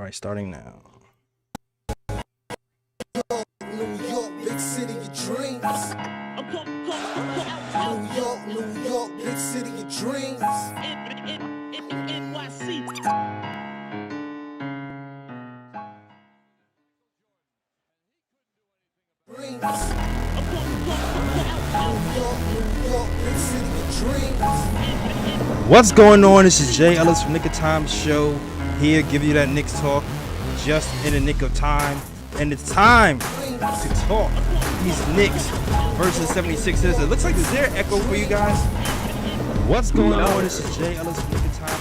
All right, starting now. New York, big city of dreams. New York, big city of dreams. NYC. New York, big city of dreams. What's going on? This is Jay Ellis from Nick of Time Show. Here, give you that Knicks talk just in the nick of time. And it's time to talk these Knicks versus 76ers. It looks like is there an echo for you guys? What's going on? This is Jay Ellis from Nick of Time.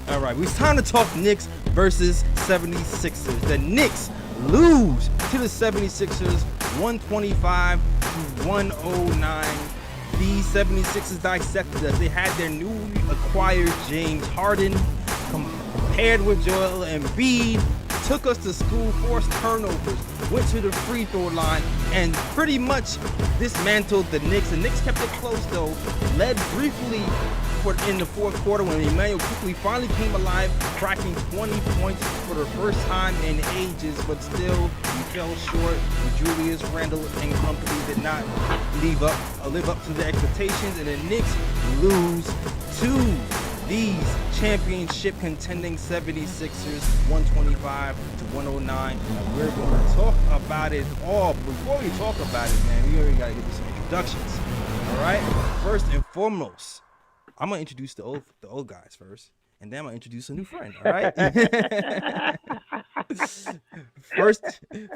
All right, it's time to talk Knicks versus 76ers. The Knicks lose to the 76ers 125 to 109. The 76ers dissected us. They had their newly acquired James Harden compared with Joel Embiid, took us to school, forced turnovers, went to the free throw line, and pretty much dismantled the Knicks. The Knicks kept it close though, led briefly in the fourth quarter when Emmanuel quickly finally came alive, cracking 20 points for the first time in ages, but still we fell short. Julius Randle and company did not live up to the expectations, and the Knicks lose to these championship contending 76ers 125 to 109. And we're going to talk about it all. Before we talk about it, man, we already got to give you some introductions. All right, first and foremost, I'm gonna introduce the old guys first, and then I'm gonna introduce a new friend. All right.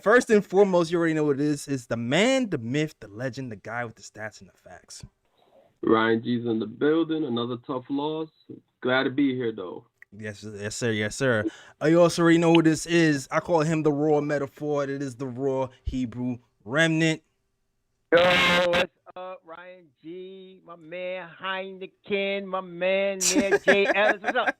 first and foremost, you already know what it is. Is the man, the myth, the legend, the guy with the stats and the facts. Ryan G's in the building. Another tough loss. Glad to be here though. Yes, sir. You also already know what this is. I call him the raw metaphor. It is the raw Hebrew remnant. Yo, what's up, Ryan G, my man Heineken, my man Jay Ellis, what's up?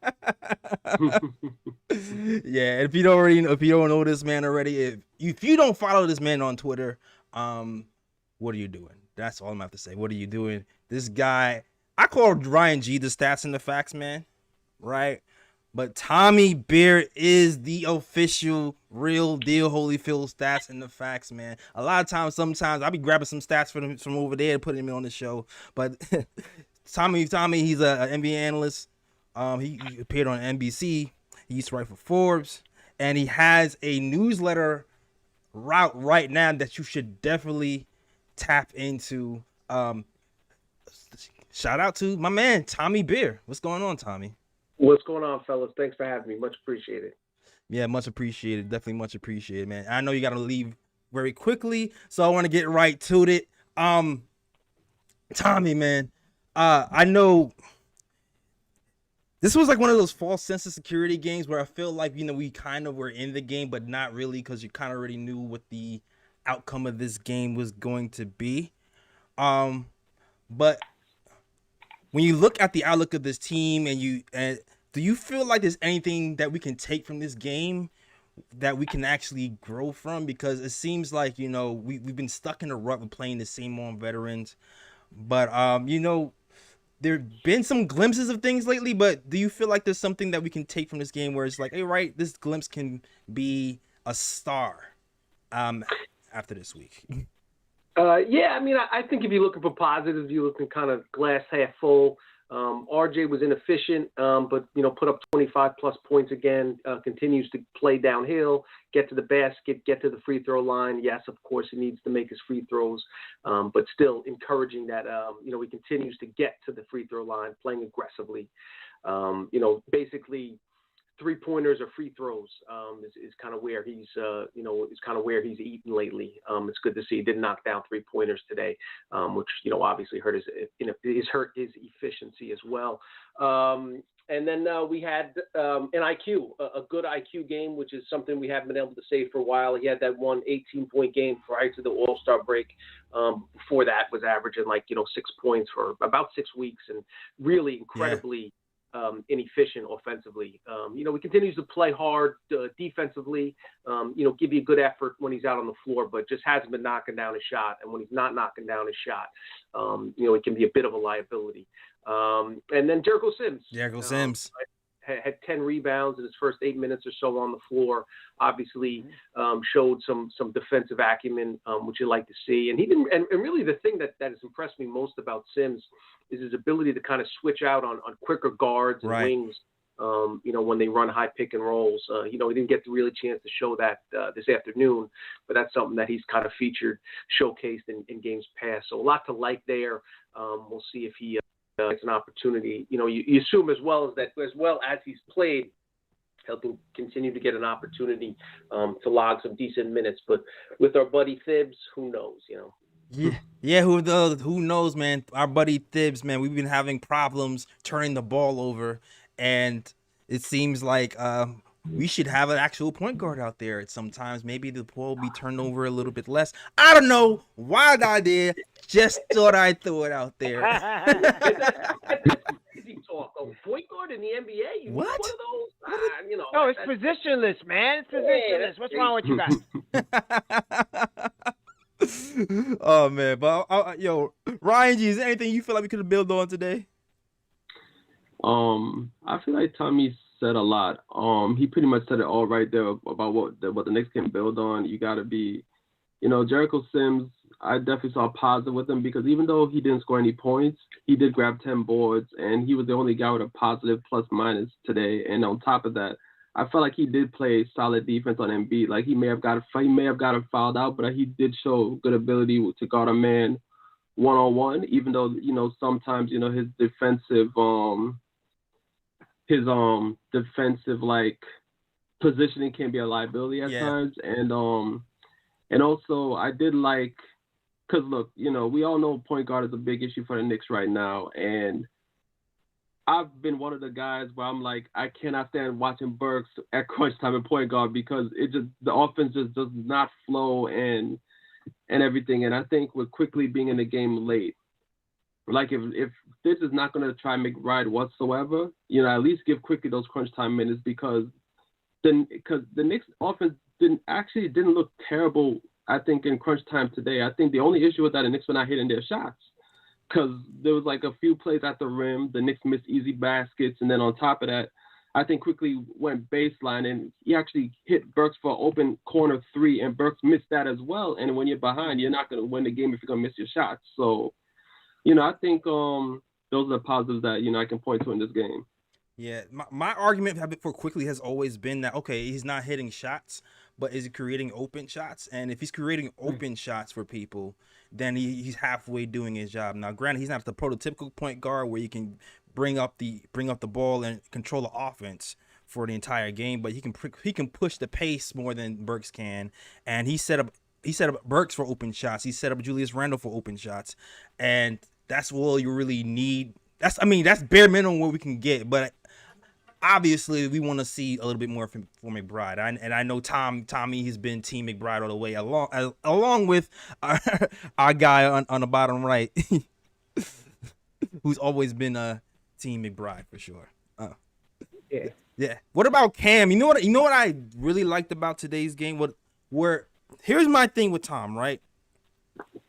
Yeah, if you don't know this man already, if you don't follow this man on Twitter, what are you doing? That's all I'm gonna have to say. What are you doing? This guy, I call Ryan G the stats and the facts man, right? But Tommy Beer is the official real deal Holyfield stats and the facts, man. A lot of times, sometimes I'll be grabbing some stats from over there and putting him on the show. But Tommy, he's an NBA analyst. He appeared on NBC. He used to write for Forbes, and he has a newsletter route right now that you should definitely tap into. Shout out to my man Tommy Beer. What's going on, Tommy? What's going on, fellas? Thanks for having me. Much appreciated. Yeah, much appreciated. Definitely much appreciated, man. I know you got to leave very quickly, so I want to get right to it. Tommy, man, I know this was like one of those false sense of security games where I feel like, we kind of were in the game, but not really, because you kind of already knew what the outcome of this game was going to be. But when you look at the outlook of this team and do you feel like there's anything that we can take from this game that we can actually grow from? Because it seems like, we've been stuck in a rut of playing the same old veterans. But, there have been some glimpses of things lately, but do you feel like there's something that we can take from this game where it's like, hey, right, this glimpse can be a star after this week? Yeah, I mean, I think if you're looking for positives, you're looking kind of glass half full. RJ was inefficient, but, put up 25 plus points again, continues to play downhill, get to the basket, get to the free throw line. Yes, of course, he needs to make his free throws, but still encouraging that, he continues to get to the free throw line, playing aggressively. Basically, 3-pointers or free throws is kind of where he's eaten lately. It's good to see he didn't knock down 3-pointers today, which obviously hurt his efficiency as well. And then we had an IQ, a good IQ game, which is something we haven't been able to say for a while. He had that 18-point game prior to the All-Star break. Before that was averaging 6 points for about 6 weeks, and really incredibly. Inefficient offensively. He continues to play hard defensively, give you a good effort when he's out on the floor, but just hasn't been knocking down a shot. And when he's not knocking down a shot, it can be a bit of a liability. And then Jericho Sims. had 10 rebounds in his first 8 minutes or so on the floor. Obviously, showed some defensive acumen, which you like to see. And he didn't. And really, the thing that has impressed me most about Sims is his ability to kind of switch out on quicker guards and wings. When they run high pick and rolls. He didn't get the really chance to show that this afternoon, but that's something that he's kind of featured, showcased in games past. So a lot to like there. We'll see if he gets an opportunity. You assume as well as he's played, he'll continue to get an opportunity to log some decent minutes. But with our buddy Thibs, who knows? Yeah. Who knows, man? Our buddy Thibs, man. We've been having problems turning the ball over. And it seems like we should have an actual point guard out there. Sometimes maybe the ball will be turned over a little bit less. I don't know. Wild idea. Just thought I'd throw it out there. Easy talk. Point guard in the NBA? You What? Need one of those? No, it's positionless, man. It's positionless. What's wrong with you guys? Oh, man. But, Ryan G, is there anything you feel like we could have built on today? I feel like Tommy said a lot. He pretty much said it all right there about what the Knicks can build on. You got to be, Jericho Sims, I definitely saw positive with him because even though he didn't score any points, he did grab 10 boards, and he was the only guy with a positive plus-minus today. And on top of that, I felt like he did play solid defense on Embiid. Like he may have got him fouled out, but he did show good ability to guard a man one-on-one, even though, sometimes, his defensive like positioning can be a liability at times. And also I did like, because look, we all know point guard is a big issue for the Knicks right now, and I've been one of the guys where I'm like, I cannot stand watching Burks at crunch time and point guard because the offense just does not flow and everything. And I think with quickly being in the game late, like if this is not going to try and make ride whatsoever, at least give quickly those crunch time minutes because the Knicks offense didn't look terrible. I think in crunch time today, I think the only issue was that the Knicks were not hitting their shots because there was like a few plays at the rim. The Knicks missed easy baskets, and then on top of that, I think quickly went baseline and he actually hit Burks for an open corner three, and Burks missed that as well. And when you're behind, you're not going to win the game if you're going to miss your shots. So, I think those are the positives that, I can point to in this game. Yeah, my argument for quickly has always been that, okay, he's not hitting shots, but is he creating open shots? And if he's creating open shots for people, then he's halfway doing his job. Now, granted, he's not the prototypical point guard where you can bring up the ball and control the offense for the entire game, but he can push the pace more than Burks can. And he set up Burks for open shots. He set up Julius Randle for open shots, and that's all you really need. That's bare minimum what we can get, but obviously we want to see a little bit more from McBride. And I know Tommy has been Team McBride all the way along with our guy on the bottom right, who's always been a Team McBride for sure. Yeah. What about Cam? You know what I really liked about today's game? Here's my thing with Tom, right?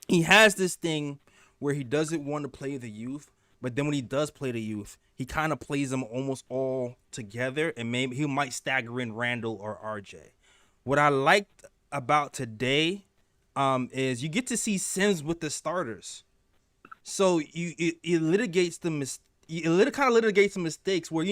He has this thing where he doesn't want to play the youth, but then when he does play the youth, he kind of plays them almost all together, and maybe he might stagger in Randall or RJ. What I liked about today is you get to see Sims with the starters. So it litigates the mistakes where,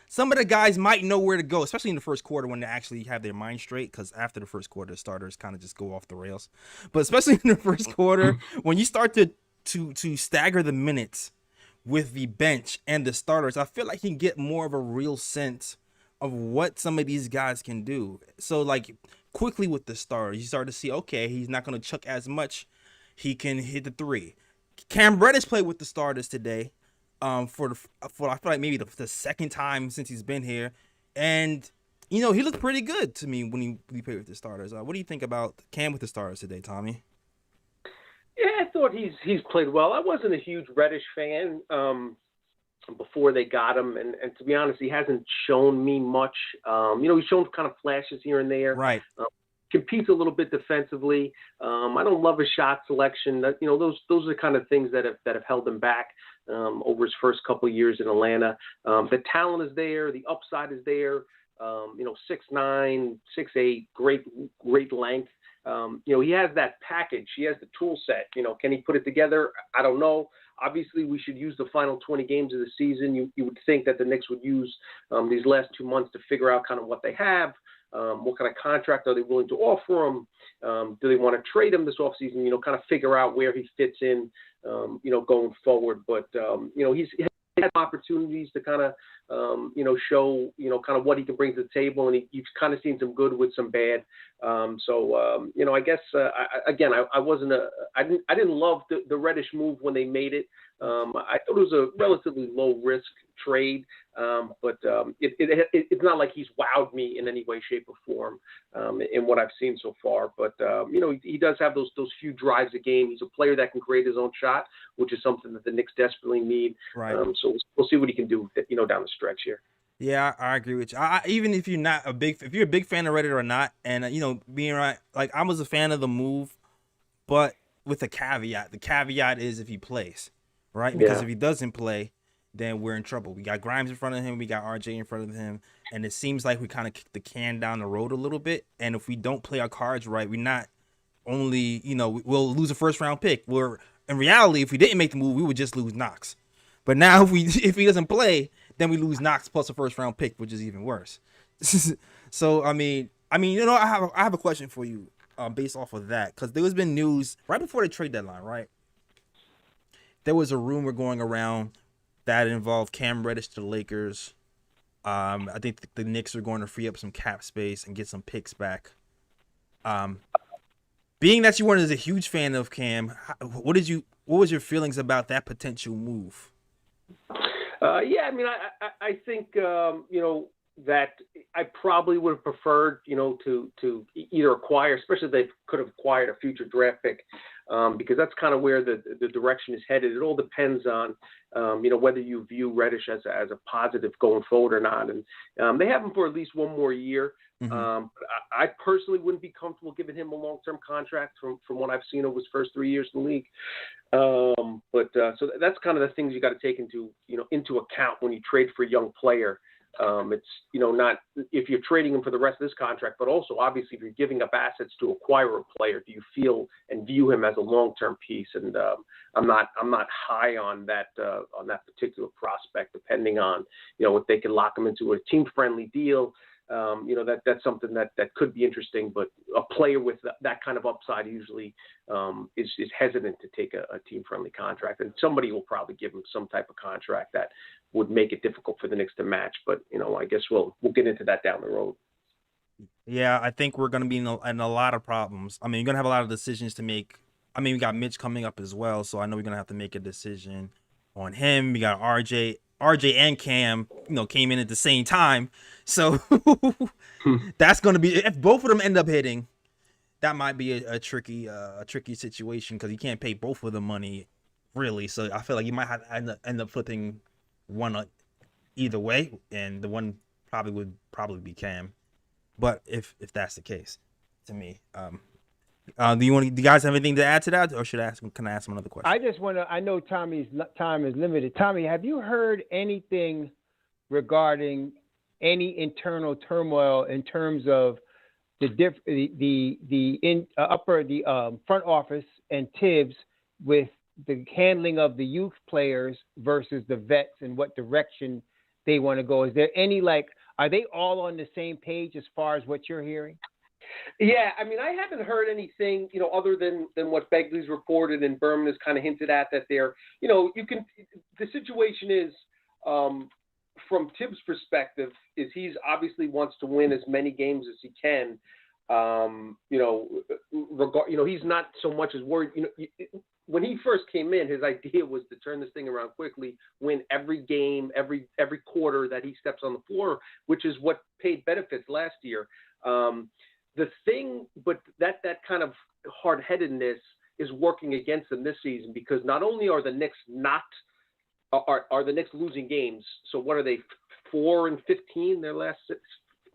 some of the guys might know where to go, especially in the first quarter when they actually have their mind straight, because after the first quarter, the starters kind of just go off the rails. But especially in the first quarter, when you start to stagger the minutes with the bench and the starters, I feel like you can get more of a real sense of what some of these guys can do. So, like, quickly with the starters, you start to see, okay, he's not going to chuck as much. He can hit the three. Cam Reddish played with the starters today. For I feel like maybe the second time since he's been here, and he looked pretty good to me when he played with the starters. What do you think about Cam with the starters today, Tommy? Yeah, I thought he's played well. I wasn't a huge Reddish fan before they got him, and to be honest, he hasn't shown me much. He's shown kind of flashes here and there. Right. competes a little bit defensively. I don't love his shot selection. Those are the kind of things that have held him back over his first couple of years in Atlanta. The talent is there, the upside is there. 6'9", 6'8", great length. He has that package. He has the tool set. Can he put it together? I don't know. Obviously, we should use the final 20 games of the season. You would think that the Knicks would use these last 2 months to figure out kind of what they have. What kind of contract are they willing to offer him? Do they want to trade him this offseason? Kind of figure out where he fits in, going forward. But, he's had opportunities to kind of, show, kind of what he can bring to the table. And you've kind of seen some good with some bad. I guess, I didn't love the Reddish move when they made it. I thought it was a relatively low risk trade, but it's not like he's wowed me in any way, shape, or form in what I've seen so far. But he does have those few drives a game. He's a player that can create his own shot, which is something that the Knicks desperately need. Right. So we'll see what he can do, down the stretch here. Yeah, I agree with you. Even if you're not if you're a big fan of Reddit or not, and being right, like I was a fan of the move, but with a caveat. The caveat is if he plays, right? Because if he doesn't play, then we're in trouble. We got Grimes in front of him, we got RJ in front of him, and it seems like we kind of kicked the can down the road a little bit. And if we don't play our cards right, we're not only we'll lose a first round pick. In reality, if we didn't make the move, we would just lose Knox. But now if he doesn't play, then we lose Knox plus a first round pick, which is even worse. So I have a question for you based off of that, because there has been news right before the trade deadline, right? There was a rumor going around that involved Cam Reddish to the Lakers. I think the Knicks are going to free up some cap space and get some picks back. Being that you weren't a huge fan of Cam, what was your feelings about that potential move? I think that I probably would have preferred to either acquire, especially if they could have acquired a future draft pick, because that's kind of where the direction is headed. It all depends on whether you view Reddish as a positive going forward or not, and they have him for at least one more year. Mm-hmm. I personally wouldn't be comfortable giving him a long-term contract from what I've seen over his first 3 years in the league. So that's kind of the things you got to take into account when you trade for a young player. It's not if you're trading him for the rest of this contract, but also obviously if you're giving up assets to acquire a player, do you feel and view him as a long-term piece? And I'm not high on that particular prospect. Depending on if they can lock him into a team-friendly deal. That's something that could be interesting, but a player with that kind of upside usually is hesitant to take a team-friendly contract, and somebody will probably give him some type of contract that would make it difficult for the Knicks to match. But I guess we'll get into that down the road. Yeah, I think we're going to be in a lot of problems. I mean, you're going to have a lot of decisions to make. I mean, we got Mitch coming up as well, so I know we're going to have to make a decision on him. We got RJ and Cam, came in at the same time. So that's going to be, if both of them end up hitting, that might be a tricky situation, because you can't pay both of them money, really. So I feel like you might have to end up flipping one either way, and the one would be Cam. But if that's the case, to me, do you guys have anything to add to that, or can I ask him another question? I just want to. I know Tommy's time is limited. Tommy, have you heard anything regarding any internal turmoil in terms of the front office and Tibbs with the handling of the youth players versus the vets and what direction they want to go? Is there any are they all on the same page as far as what you're hearing? Yeah, I mean, I haven't heard anything, other than what Begley's reported and Berman has kind of hinted at, that they're, the situation is, from Tibbs' perspective, is he's obviously wants to win as many games as he can. He's not so much as worried. When he first came in, his idea was to turn this thing around quickly, win every game, every quarter that he steps on the floor, which is what paid benefits last year. The thing, but that kind of hard-headedness is working against them this season, because not only are the Knicks are the Knicks losing games. So what are they, 4-15 their last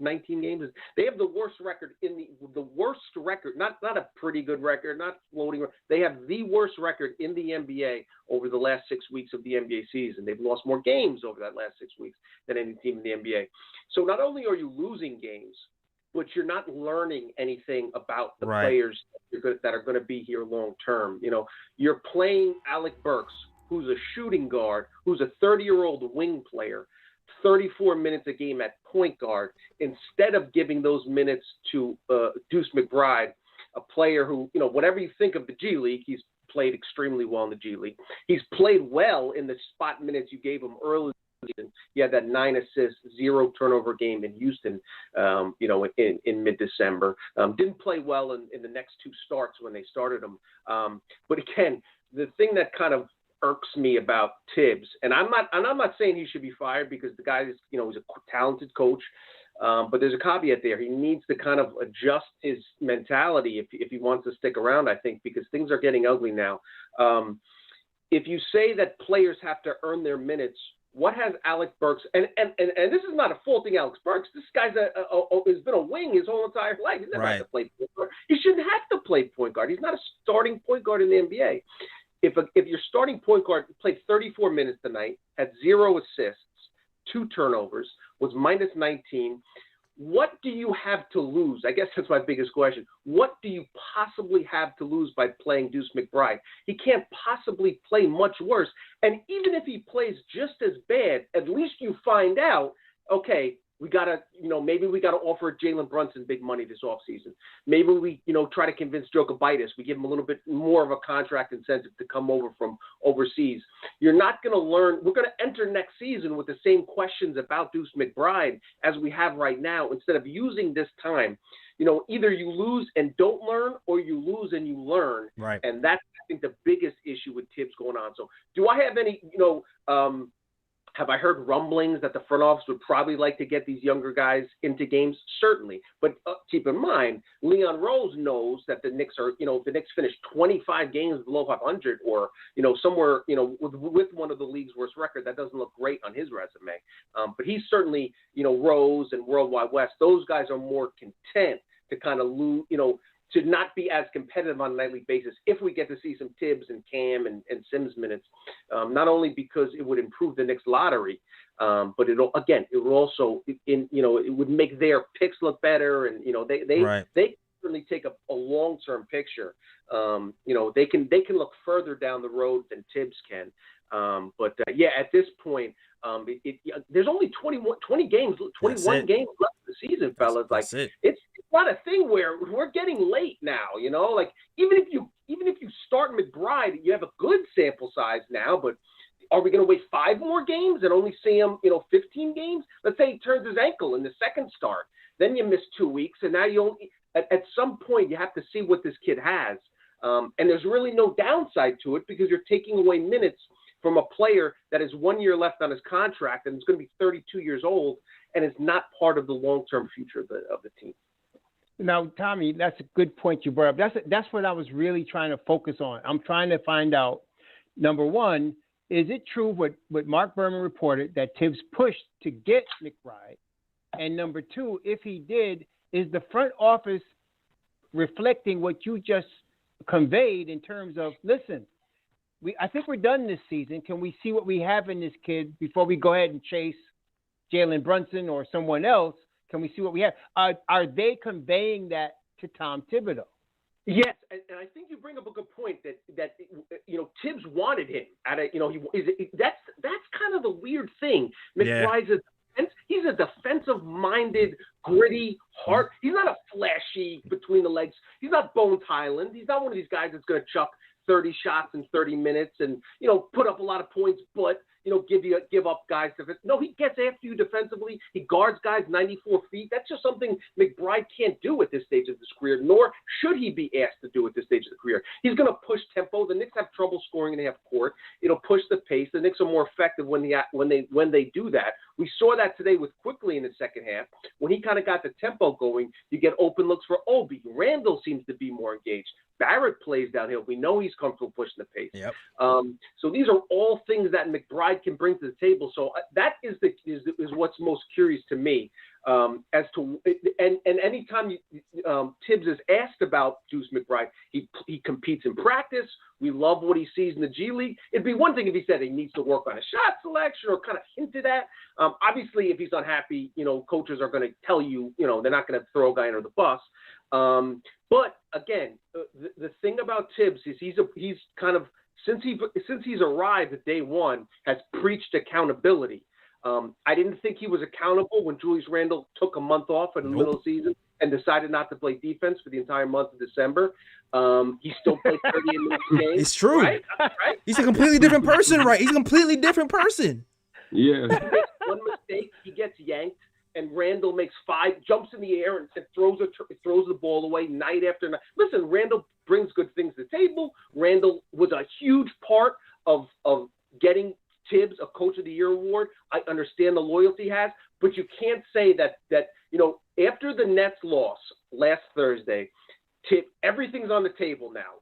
19 games. They have the worst record not a pretty good record, not floating. They have the worst record in the NBA over the last 6 weeks of the NBA season. They've lost more games over that last 6 weeks than any team in the NBA. So not only are you losing games, but you're not learning anything about the players that are going to be here long term. You know, you're playing Alec Burks, who's a shooting guard, who's a 30-year-old wing player, 34 minutes a game at point guard, instead of giving those minutes to Deuce McBride, a player who, you know, whatever you think of the G League, he's played extremely well in the G League. He's played well in the spot minutes you gave him early. He had that 9 assists, 0 turnover game in Houston, in mid-December. Didn't play well in the next 2 starts when they started him. But again, the thing that kind of irks me about Tibbs, and I'm not saying he should be fired, because the guy is, you know, he's a talented coach. But there's a caveat there. He needs to kind of adjust his mentality if he wants to stick around, I think, because things are getting ugly now. If you say that players have to earn their minutes, what has Alec Burks, and this is not a faulting Alex Burks. This guy's has been a wing his whole entire life. He's never had to play point guard. He shouldn't have to play point guard. He's not a starting point guard in the NBA. If your starting point guard played 34 minutes tonight, had 0 assists, 2 turnovers, was minus 19, what do you have to lose? I guess that's my biggest question. What do you possibly have to lose by playing Deuce McBride? He can't possibly play much worse. And even if he plays just as bad, at least you find out, okay, maybe we got to offer Jalen Brunson big money this offseason. Maybe we, try to convince Jokic. We give him a little bit more of a contract incentive to come over from overseas. You're not going to learn. We're going to enter next season with the same questions about Deuce McBride as we have right now, instead of using this time. Either you lose and don't learn, or you lose and you learn. Right. And that's, I think, the biggest issue with Tibbs going on. So do I have any, have I heard rumblings that the front office would probably like to get these younger guys into games? Certainly. But keep in mind, Leon Rose knows that the Knicks are, if the Knicks finish 25 games below 500, or, somewhere, with one of the league's worst record, that doesn't look great on his resume. But he's certainly, Rose and World Wide West, those guys are more content to kind of lose, to not be as competitive on a nightly basis if we get to see some Tibbs and Cam and Sims minutes, not only because it would improve the Knicks lottery, but it would also, it would make their picks look better. And, they certainly take a long-term picture. They can look further down the road than Tibbs can. At this point, there's only 21 games left in the season, fellas. It's not a thing where we're getting late now, like even if you start McBride, you have a good sample size now, but are we going to wait 5 more games and only see him, 15 games? Let's say he turns his ankle in the second start, then you miss 2 weeks, and now at some point you have to see what this kid has. And there's really no downside to it, because you're taking away minutes from a player that has 1 year left on his contract and is going to be 32 years old and is not part of the long-term future of the team. Now, Tommy, that's a good point you brought up. That's what I was really trying to focus on. I'm trying to find out, number one, is it true what Mark Berman reported, that Tibbs pushed to get McBride? And number two, if he did, is the front office reflecting what you just conveyed in terms of, listen, I think we're done this season. Can we see what we have in this kid before we go ahead and chase Jalen Brunson or someone else? Can we see what we have? Are they conveying that to Tom Thibodeau? Yes, and I think you bring up a good point that Tibbs wanted him at a that's kind of the weird thing. McBride's he's a defensive-minded, gritty heart. He's not a flashy between the legs. He's not Bones Highland. He's not one of these guys that's going to chuck 30 shots in 30 minutes and, put up a lot of points, but, give up guys. No, he gets after you defensively. He guards guys 94 feet. That's just something McBride can't do at this stage of his career, nor should he be asked to do at this stage of the career. He's going to push tempo. The Knicks have trouble scoring in the half court. It'll push the pace. The Knicks are more effective when they do that. We saw that today with Quickly in the second half. When he kind of got the tempo going, you get open looks for Obi. Randall seems to be more engaged. Barrett plays downhill. We know he's comfortable pushing the pace. Yep. So these are all things that McBride can bring to the table. So that is what's most curious to me. as to and anytime Tibbs is asked about Deuce McBride, he competes in practice. We love what he sees in the G League. It'd be one thing if he said he needs to work on a shot selection or kind of hinted at. Obviously, if he's unhappy, coaches are going to tell you, they're not going to throw a guy under the bus. But again, the thing about Tibbs is he's kind of since he's arrived at day one has preached accountability. I didn't think he was accountable when Julius Randle took a month off in the middle of the season and decided not to play defense for the entire month of December. He still played 38 minutes a game. It's true. Right? He's a completely different person, right? He's a completely different person. Yeah. He makes one mistake, he gets yanked, and Randle makes 5, jumps in the air and throws the ball away night after night. Listen, Randle brings good things to the table. Randle was a huge part of getting Tibbs a Coach of the Year award. I understand the loyalty he has, but you can't say that after the Nets loss last Thursday, everything's on the table now.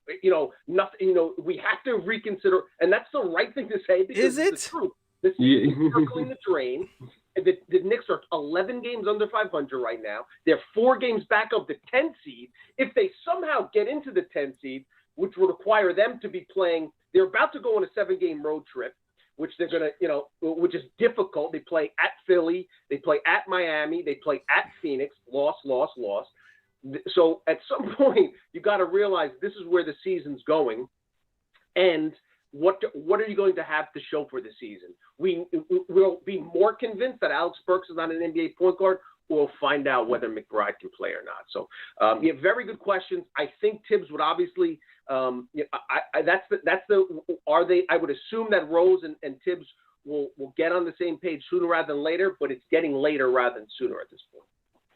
Nothing. We have to reconsider, and that's the right thing to say because Is it? it's the truth. This is circling the drain. The Knicks are 11 games under 500 right now. They're 4 games back of the 10 seed. If they somehow get into the 10 seed, which would require them to be playing, they're about to go on a 7-game road trip, which they're going to, which is difficult. They play at Philly, they play at Miami, they play at Phoenix, loss. So at some point, you got to realize this is where the season's going. And what are you going to have to show for the season? We'll be more convinced that Alex Burks is not an NBA point guard, or we'll find out whether McBride can play or not. So you have very good questions. I think Tibbs would obviously I would assume that Rose and Tibbs will get on the same page sooner rather than later, but it's getting later rather than sooner at this point.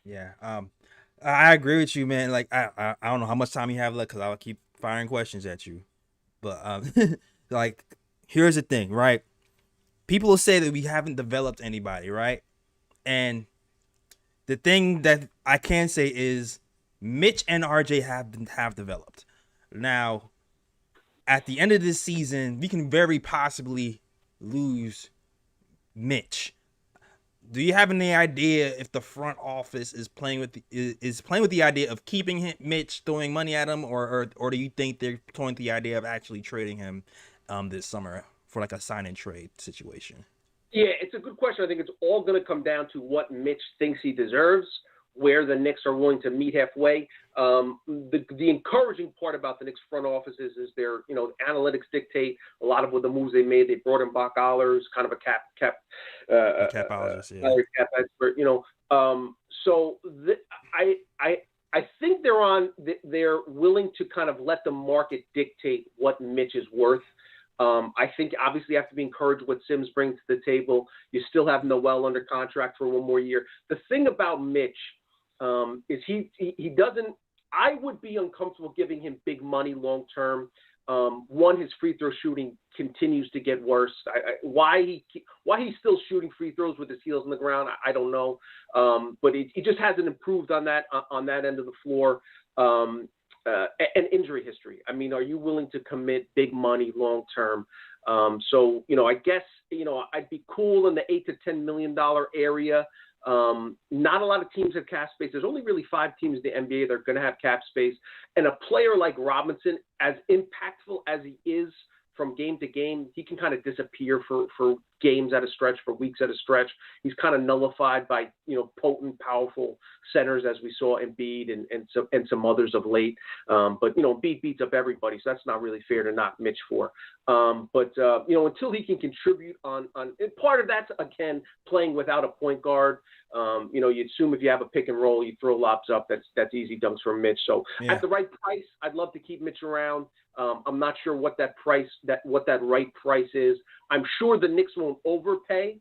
Yeah. I agree with you, man. Like I don't know how much time you have left because I'll keep firing questions at you. But like, here's the thing, right? People will say that we haven't developed anybody, right? And the thing that I can say is Mitch and RJ have developed. Now, at the end of this season, we can very possibly lose Mitch. Do you have any idea if the front office is playing with the idea of keeping Mitch, throwing money at him, or do you think they're toying with the idea of actually trading him this summer for like a sign and trade situation? Yeah, it's a good question. I think it's all going to come down to what Mitch thinks he deserves, where the Knicks are willing to meet halfway. The encouraging part about the Knicks front offices is their, analytics dictate a lot of what the moves they made. They brought in Bach Allers, kind of a capologist, cap expert, I think they're willing to kind of let the market dictate what Mitch is worth. I think obviously you have to be encouraged what Sims brings to the table. You still have Noel under contract for 1 more year. The thing about Mitch is he doesn't. I would be uncomfortable giving him big money long term. One, his free throw shooting continues to get worse. Why he's still shooting free throws with his heels on the ground, I don't know. But he just hasn't improved on that end of the floor. And injury history. I mean, are you willing to commit big money long term? So I guess I'd be cool in the $8 to $10 million area. Not a lot of teams have cap space. There's only really 5 teams in the NBA that are going to have cap space. And a player like Robinson, as impactful as he is from game to game, he can kind of disappear for games at a stretch, for weeks at a stretch. He's kind of nullified by, potent, powerful centers as we saw Embiid and some others of late. But Embiid beats up everybody, so that's not really fair to knock Mitch for. But until he can contribute on and part of that's, again, playing without a point guard. You assume if you have a pick and roll, you throw lobs up, that's easy dunks from Mitch. So at the right price, I'd love to keep Mitch around. I'm not sure what that right price is. I'm sure the Knicks won't overpay,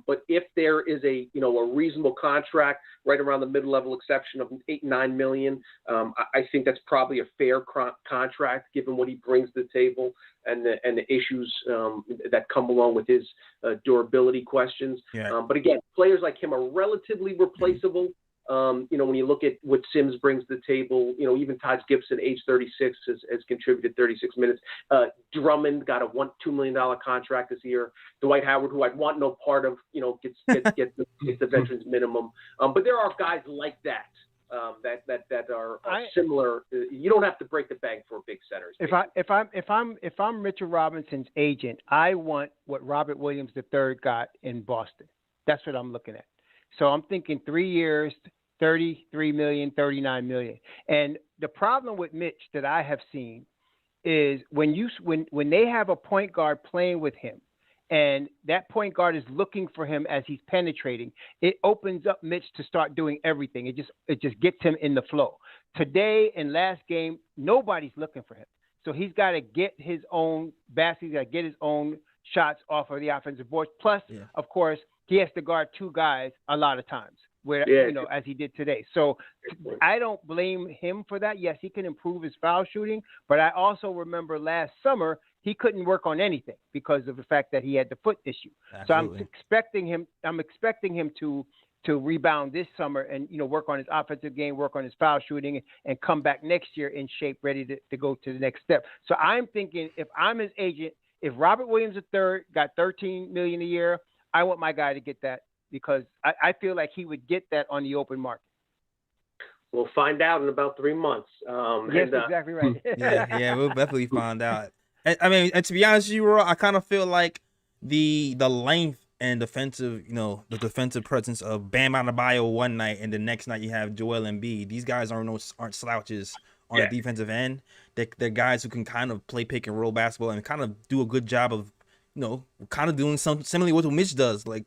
but if there is a reasonable contract right around the mid-level exception of $8-9 million, I think that's probably a fair contract given what he brings to the table and the issues that come along with his durability questions. Yeah. But again, players like him are relatively replaceable. When you look at what Sims brings to the table, even Taj Gibson, age 36, has contributed 36 minutes. Drummond got a $2 million contract this year. Dwight Howard, who I'd want no part of, gets the veterans minimum. But there are guys like that. That are similar. You don't have to break the bank for big centers. If I'm Mitchell Robinson's agent, I want what Robert Williams III got in Boston. That's what I'm looking at. So I'm thinking 3 years, $33 million, $39 million. And the problem with Mitch that I have seen is when they have a point guard playing with him, and that point guard is looking for him as he's penetrating, it opens up Mitch to start doing everything. It just gets him in the flow. Today and last game, nobody's looking for him. So he's got to get his own baskets, he's got to get his own shots off of the offensive board. Plus, of course, he has to guard two guys a lot of times, as he did today. So I don't blame him for that. Yes, he can improve his foul shooting, but I also remember last summer he couldn't work on anything because of the fact that he had the foot issue. Absolutely. So I'm expecting him to rebound this summer and work on his offensive game, work on his foul shooting, and come back next year in shape, ready to go to the next step. So I'm thinking, if I'm his agent, if Robert Williams III got $13 million a year, I want my guy to get that, because I feel like he would get that on the open market. We'll find out in about 3 months. Yes, exactly right. yeah, we'll definitely find out. And to be honest with you, Roy, I kind of feel like the length and defensive, the defensive presence of Bam Adebayo one night, and the next night you have Joel Embiid. These guys aren't slouches on the defensive end. They're guys who can kind of play pick and roll basketball and kind of do a good job of, kind of doing something similarly what Mitch does, like,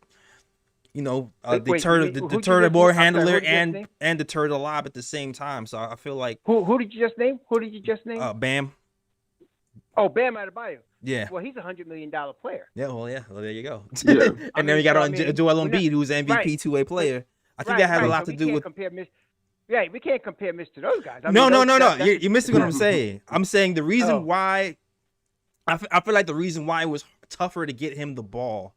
deter the ball handler and deter the lob at the same time. So I feel like who did you just name? Bam. Oh, Bam Adebayo. Yeah. Well, he's a $100 million player. Yeah. Well, there you go. Yeah. And then we got Joel Embiid, who's MVP two-way player. I think that had a lot to do with. We can't compare Mitch to those guys. No. You're missing what I'm saying. I'm saying the reason why. I feel like the reason why it was tougher to get him the ball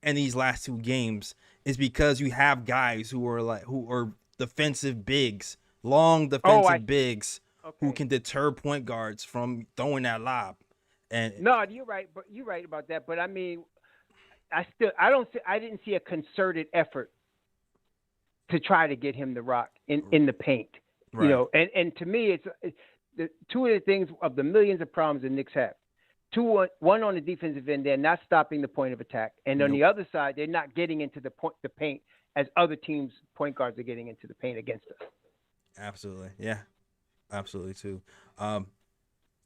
in these last two games is because you have guys who are defensive bigs, long defensive bigs, who can deter point guards from throwing that lob. And no, you're right, but you're right about that. But I mean, I didn't see a concerted effort to try to get him the rock in the paint. Right. And to me, it's two of the things of the millions of problems the Knicks have. One on the defensive end, they're not stopping the point of attack, and on the other side, they're not getting into the paint as other teams' point guards are getting into the paint against us. Absolutely, yeah, absolutely too.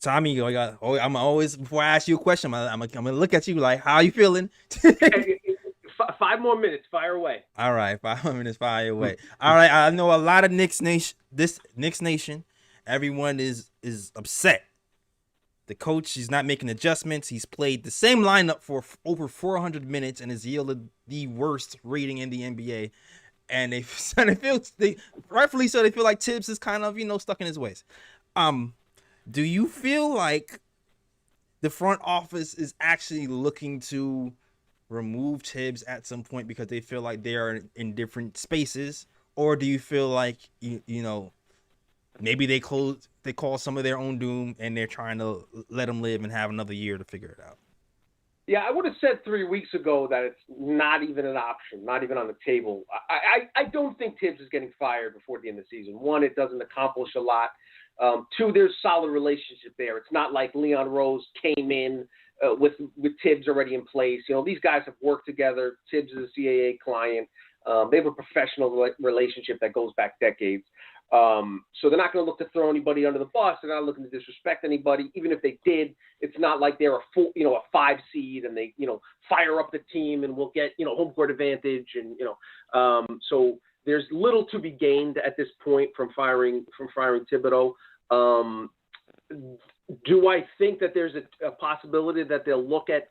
Tommy, I'm always, before I ask you a question, I'm gonna look at you like, how are you feeling? 5 more minutes, fire away. All right, 5 more minutes, fire away. All right, I know a lot of Knicks Nation, everyone is upset. The coach, he's not making adjustments. He's played the same lineup for over 400 minutes and has yielded the worst rating in the NBA. And they rightfully so, they feel like Tibbs is kind of, stuck in his ways. Do you feel like the front office is actually looking to remove Tibbs at some point because they feel like they are in different spaces? Or do you feel like, maybe they call some of their own doom and they're trying to let them live and have another year to figure it out? Yeah, I would have said 3 weeks ago that it's not even an option, not even on the table. I don't think Tibbs is getting fired before the end of the season. 1, it doesn't accomplish a lot. 2, there's solid relationship there. It's not like Leon Rose came in with Tibbs already in place. These guys have worked together. Tibbs is a CAA client. They have a professional relationship that goes back decades. So they're not going to look to throw anybody under the bus. They're not looking to disrespect anybody. Even if they did, it's not like they're a 5 seed and they, fire up the team and we'll get, home court advantage. And, so there's little to be gained at this point from firing Thibodeau. Do I think that there's a possibility that they'll look at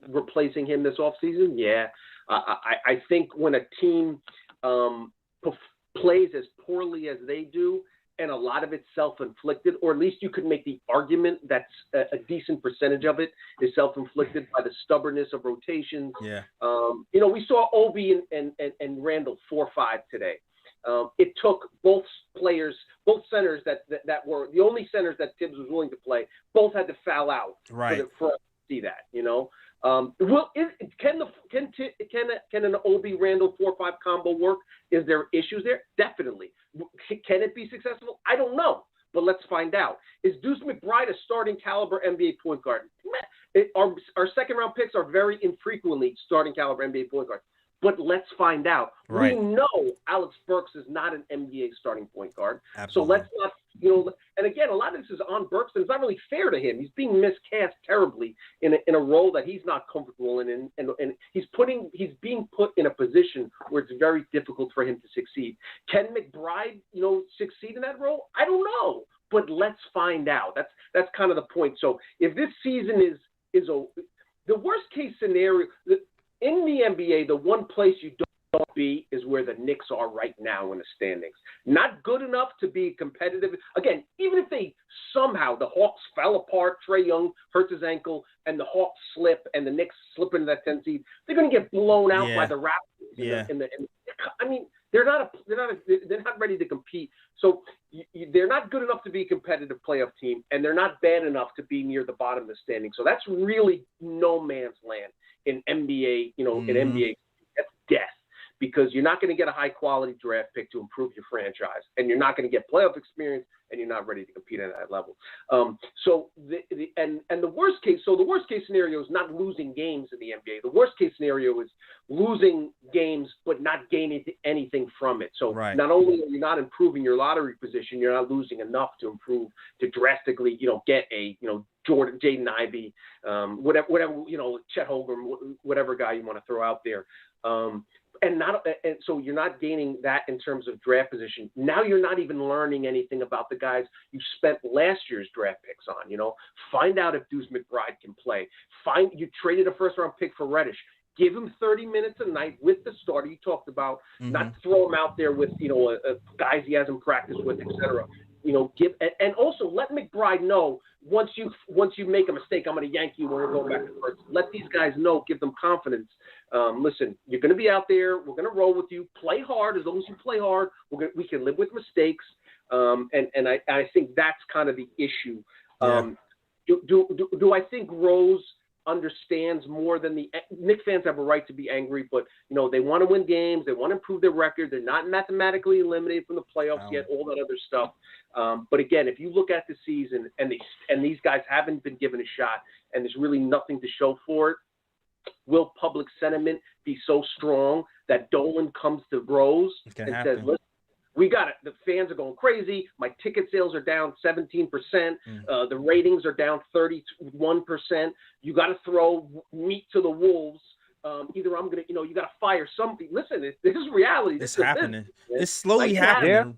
replacing him this offseason? Yeah. I think when a team, plays as poorly as they do, and a lot of it's self-inflicted, or at least you could make the argument that's a decent percentage of it is self-inflicted by the stubbornness of rotations. Yeah. We saw Obi and Randall 4-5 today. it took both centers that were the only centers that Tibbs was willing to play. Both had to foul out Right. for us to see that. Can an Obi Randall 4-5 combo work? Is there issues there? Definitely. Can it be successful? I don't know, but let's find out. Is Deuce McBride a starting caliber NBA point guard? Our second round picks are very infrequently starting caliber NBA point guards. But let's find out. Right. We know Alex Burks is not an NBA starting point guard. Absolutely. So let's not, and again, a lot of this is on Burks, and it's not really fair to him. He's being miscast terribly in a role that he's not comfortable in, and he's being put in a position where it's very difficult for him to succeed. Can McBride, succeed in that role? I don't know, but let's find out. That's kind of the point. So if this season is the worst case scenario. In the NBA, the one place you don't be is where the Knicks are right now in the standings. Not good enough to be competitive. Again, even if they somehow, the Hawks fell apart, Trae Young hurts his ankle, and the Hawks slip, and the Knicks slip into that 10 seed, they're going to get blown out by the Raptors. Yeah. They're not ready to compete. So they're not good enough to be a competitive playoff team, and they're not bad enough to be near the bottom of the standing. So that's really no man's land in NBA. In NBA, that's death, because you're not going to get a high quality draft pick to improve your franchise, and you're not going to get playoff experience, and you're not ready to compete at that level. The worst case scenario is not losing games in the NBA. The worst case scenario is losing games but not gaining anything from it. So Not only are you not improving your lottery position, you're not losing enough to improve to drastically, get a Jordan, Jaden Ivey, whatever, Chet Holmgren, whatever guy you want to throw out there. And so you're not gaining that in terms of draft position. Now you're not even learning anything about the guys you spent last year's draft picks on. Find out if Deuce McBride can play. You traded a first round pick for Reddish. Give him 30 minutes a night with the starter you talked about. Not throw him out there with guys he hasn't practiced with, etc. And also let McBride know once you make a mistake, I'm going to yank you when we're going back to first. Let these guys know, give them confidence. Listen, you're going to be out there. We're going to roll with you. Play hard. As long as you play hard, we can live with mistakes. And I think that's kind of the issue. Do I think Rose understands more than the Knicks fans have a right to be angry, but they want to win games, they want to improve their record, they're not mathematically eliminated from the playoffs yet, all that other stuff. But again, if you look at the season and these guys haven't been given a shot, and there's really nothing to show for it, will public sentiment be so strong that Dolan comes to Rose and says, "Listen, we got it. The fans are going crazy. My ticket sales are down 17%. The ratings are down 31%. You got to throw meat to the wolves. Either I'm going to, you got to fire somebody." Listen, this is reality. It's happening. It's slowly happening.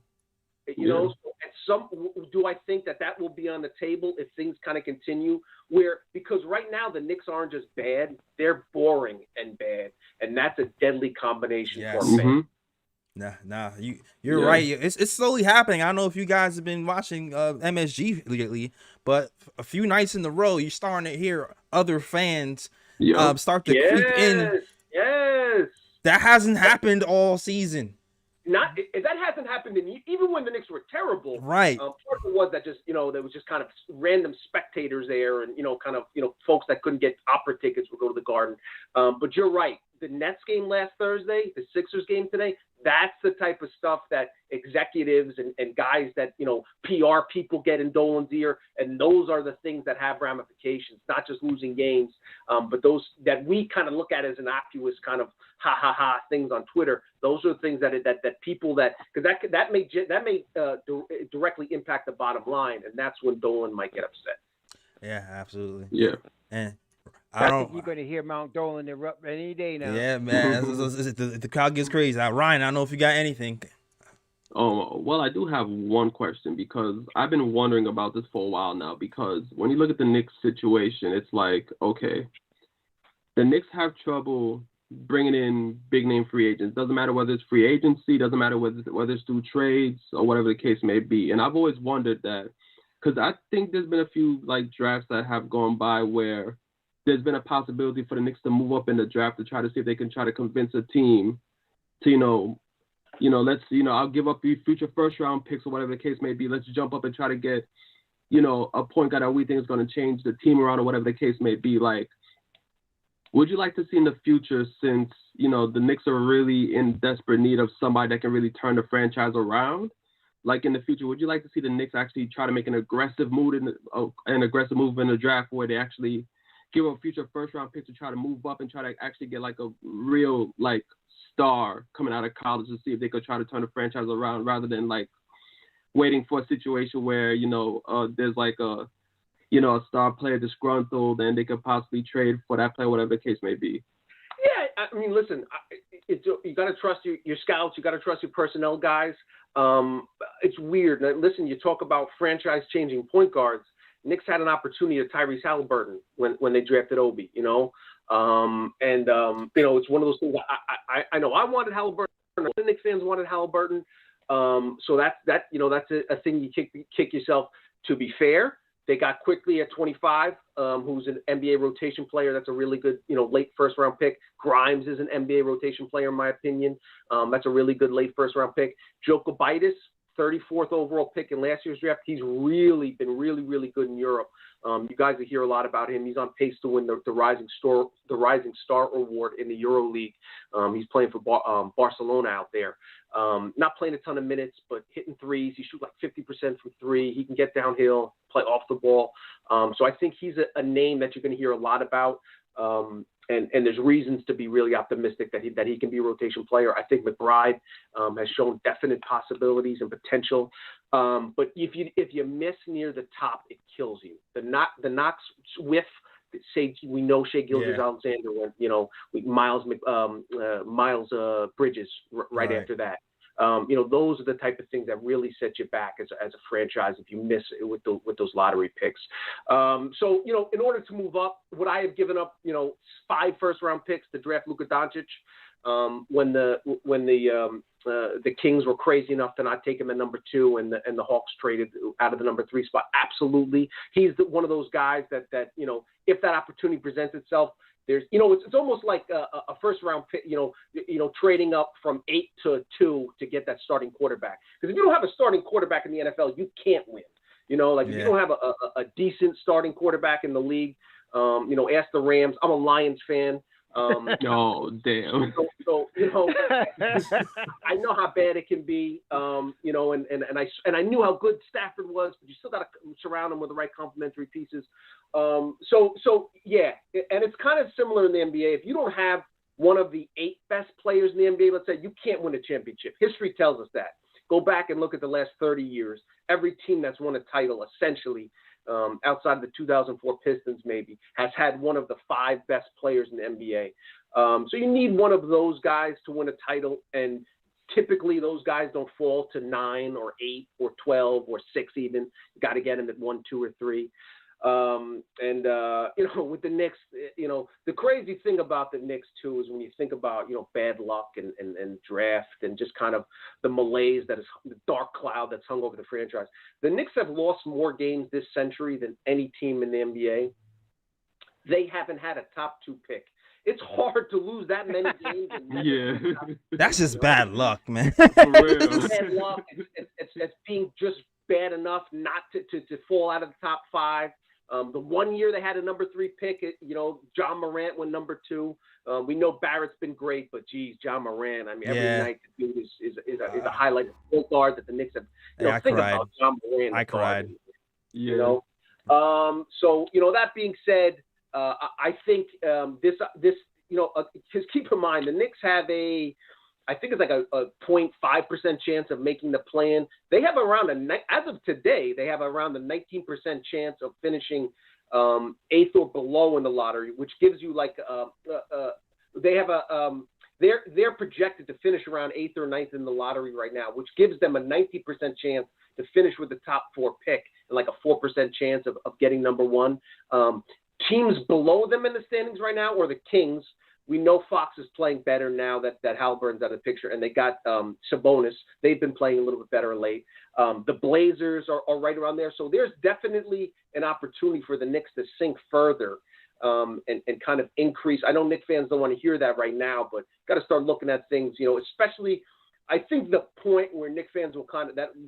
Do I think that will be on the table if things kind of continue? Because right now the Knicks aren't just bad; they're boring and bad, and that's a deadly combination for a fan. Nah, you're right. It's slowly happening. I don't know if you guys have been watching MSG lately, but a few nights in a row, you're starting to hear other fans start to creep in. Yes, that hasn't happened all season. That hasn't happened even when the Knicks were terrible. Right. Part of it was that there was just kind of random spectators there, and folks that couldn't get opera tickets would go to the Garden. But you're right. The Nets game last Thursday, the Sixers game today, that's the type of stuff that executives and guys that, PR people get in Dolan's ear. And those are the things that have ramifications, not just losing games, but those that we kind of look at as innocuous kind of ha things on Twitter. Those are the things that people because that may directly impact the bottom line. And that's when Dolan might get upset. Yeah, absolutely. Yeah. And I think you're going to hear Mount Dolan erupt any day now. Yeah, man. The crowd gets crazy. Ryan, I don't know if you got anything. Well, I do have one question, because I've been wondering about this for a while now, because when you look at the Knicks situation, it's like, okay, the Knicks have trouble bringing in big-name free agents. Doesn't matter whether it's free agency, doesn't matter whether it's through trades or whatever the case may be. And I've always wondered that, because I think there's been a few drafts that have gone by where there's been a possibility for the Knicks to move up in the draft to try to see if they can try to convince a team to, I'll give up the future first round picks or whatever the case may be. Let's jump up and try to get, a point guard that we think is going to change the team around or whatever the case may be. Like, would you like to see in the future, since, the Knicks are really in desperate need of somebody that can really turn the franchise around? Like, in the future, would you like to see the Knicks actually try to make an aggressive move in the draft where they actually give up future first round picks to try to move up and try to actually get like a real like star coming out of college to see if they could try to turn the franchise around, rather than like waiting for a situation where, there's like a star player disgruntled and they could possibly trade for that player, whatever the case may be? Yeah, I mean, listen, you got to trust your scouts. You got to trust your personnel guys. It's weird. Now, listen, you talk about franchise-changing point guards. Knicks had an opportunity at Tyrese Halliburton when they drafted Obi, it's one of those things. I know I wanted Halliburton. The Knicks fans wanted Halliburton. So that's a thing you kick yourself. To be fair, they got quickly at 25, who's an NBA rotation player. That's a really good, late first round pick. Grimes is an NBA rotation player, in my opinion. That's a really good late first round pick. Jokubaitis, 34th overall pick in last year's draft. He's really been really, really good in Europe. You guys will hear a lot about him. He's on pace to win the Rising Star Award in the Euro League. He's playing for Barcelona out there. Not playing a ton of minutes, but hitting threes. He shoots like 50% from three. He can get downhill, play off the ball. So I think he's a name that you're going to hear a lot about. And there's reasons to be really optimistic that he can be a rotation player. I think McBride has shown definite possibilities and potential. But if you miss near the top, it kills you. The Knox whiff. Say we know Shea Gilgeous-Alexander went, Miles Bridges right after that. Those are the type of things that really set you back as a franchise if you miss it with those lottery picks. So in order to move up, would I have given up 5 first round picks to draft Luka Doncic when the Kings were crazy enough to not take him at number 2 and the Hawks traded out of the number 3 spot? Absolutely, he's one of those guys that if that opportunity presents itself. There's, it's almost like a first round pick, trading up from 8 to 2 to get that starting quarterback. Because if you don't have a starting quarterback in the NFL, you can't win. If you don't have a decent starting quarterback in the league, ask the Rams. I'm a Lions fan. Oh, damn. So I know how bad it can be, and I knew how good Stafford was, but you still got to surround him with the right complementary pieces. So yeah, and it's kind of similar in the NBA. If you don't have one of the 8 best players in the NBA, let's say, you can't win a championship. History tells us that. Go back and look at the last 30 years. Every team that's won a title, essentially, outside of the 2004 Pistons maybe, has had one of the 5 best players in the NBA. So you need one of those guys to win a title, and typically those guys don't fall to 9 or 8 or 12 or 6 even. You got to get them at 1, 2, or 3. With the Knicks, the crazy thing about the Knicks too is when you think about, bad luck and draft and just kind of the malaise that is the dark cloud that's hung over the franchise. The Knicks have lost more games this century than any team in the NBA. They haven't had a top 2 pick. It's hard to lose that many games. Yeah. That's just bad luck, man. For real. It's bad luck. It's being just bad enough not to fall out of the top 5. The one year they had a number 3 pick, John Morant went number 2. We know Barrett's been great, but geez, John Morant, I mean, every night the dude is a highlight of the guard that the Knicks have. Think about John Morant. I cried. So, that being said, I think this, because keep in mind, the Knicks have I think it's like a 0.5% chance of making the play-in. They have as of today, they have around a 19% chance of finishing 8th or below in the lottery, which gives you they have they're projected to finish around 8th or 9th in the lottery right now, which gives them a 90% chance to finish with the top 4 pick and like a 4% chance of getting number 1. Teams below them in the standings right now, or the Kings. We know Fox is playing better now that Halliburton's out of the picture, and they got Sabonis. They've been playing a little bit better late. The Blazers are right around there. So there's definitely an opportunity for the Knicks to sink further and kind of increase. I know Knicks fans don't want to hear that right now, but got to start looking at things, especially I think the point where Knicks fans will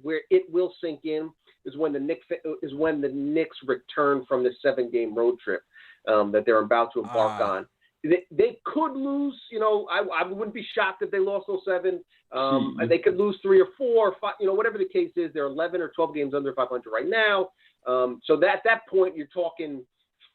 where it will sink in is when the Knicks return from the 7-game road trip that they're about to embark on. They could lose. I wouldn't be shocked if they lost those 7. They could lose 3 or 4 or 5. Whatever the case is, they're 11 or 12 games under 500 right now. So at that point, you're talking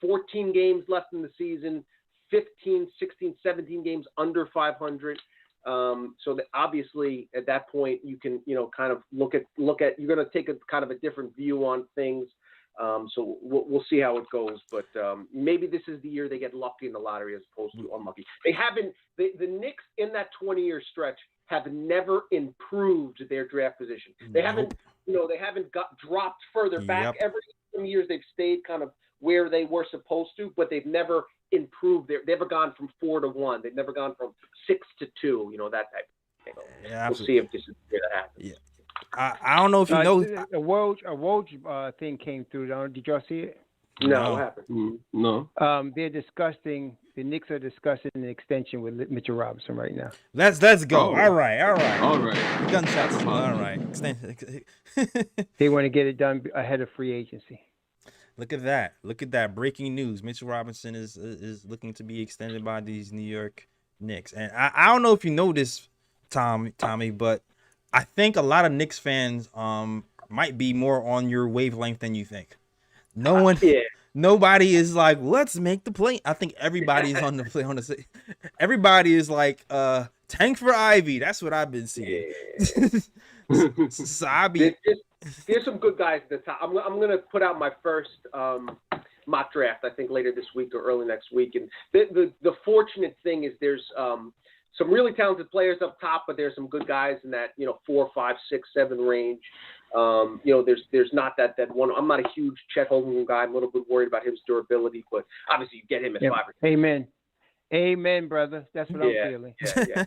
14 games left in the season, 15, 16, 17 games under 500. So that obviously at that point you can, kind of look at, you're going to take a kind of a different view on things. So we'll see how it goes, but maybe this is the year they get lucky in the lottery as opposed to unlucky. They haven't, the Knicks in that 20-year stretch have never improved their draft position. They haven't, they haven't got dropped further back. Every some years they've stayed kind of where they were supposed to, but they've never improved. They've never gone from 4 to 1. They've never gone from 6 to 2. That type of thing. Yeah, we'll see if this is where that happens. Yeah. I don't know if you know. A Woj thing came through. Did y'all see it? No, what happened? No. The Knicks are discussing an extension with Mitchell Robinson right now. Let's go. Oh. All right. Gunshots. All right. They want to get it done ahead of free agency. Look at that. Breaking news. Mitchell Robinson is looking to be extended by these New York Knicks. And I don't know if you know this, Tommy, but I think a lot of Knicks fans might be more on your wavelength than you think. Nobody is like, let's make the play. I think everybody's on the play. Everybody is like, tank for Ivy. That's what I've been seeing. Yeah. So there's some good guys at the top. I'm going to put out my first mock draft, I think, later this week or early next week. And the fortunate thing is there's some really talented players up top, but there's some good guys in that 4, 5, 6, 7 range. There's not that one. I'm not a huge Chet Holmgren guy. I'm a little bit worried about his durability, but obviously you get him at 5 or 6. Amen, brother. That's what I'm feeling. Yeah.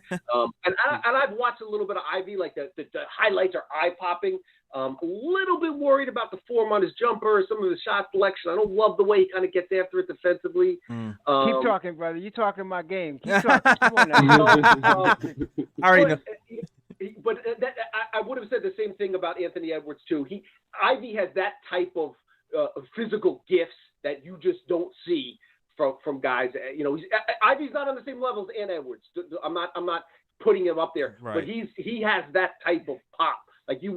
And I've watched a little bit of Ivy. Like the highlights are eye popping. A little bit worried about the form on his jumper, some of the shot selection. I don't love the way he kind of gets after it defensively. Keep talking, brother. You're talking my game. Keep talking. Come on now. I already know. But I would have said the same thing about Anthony Edwards too. Ivy has that type of physical gifts that you just don't see from guys. Ivy's not on the same level as Ant Edwards. I'm not putting him up there, right. But he has that type of pop. Like you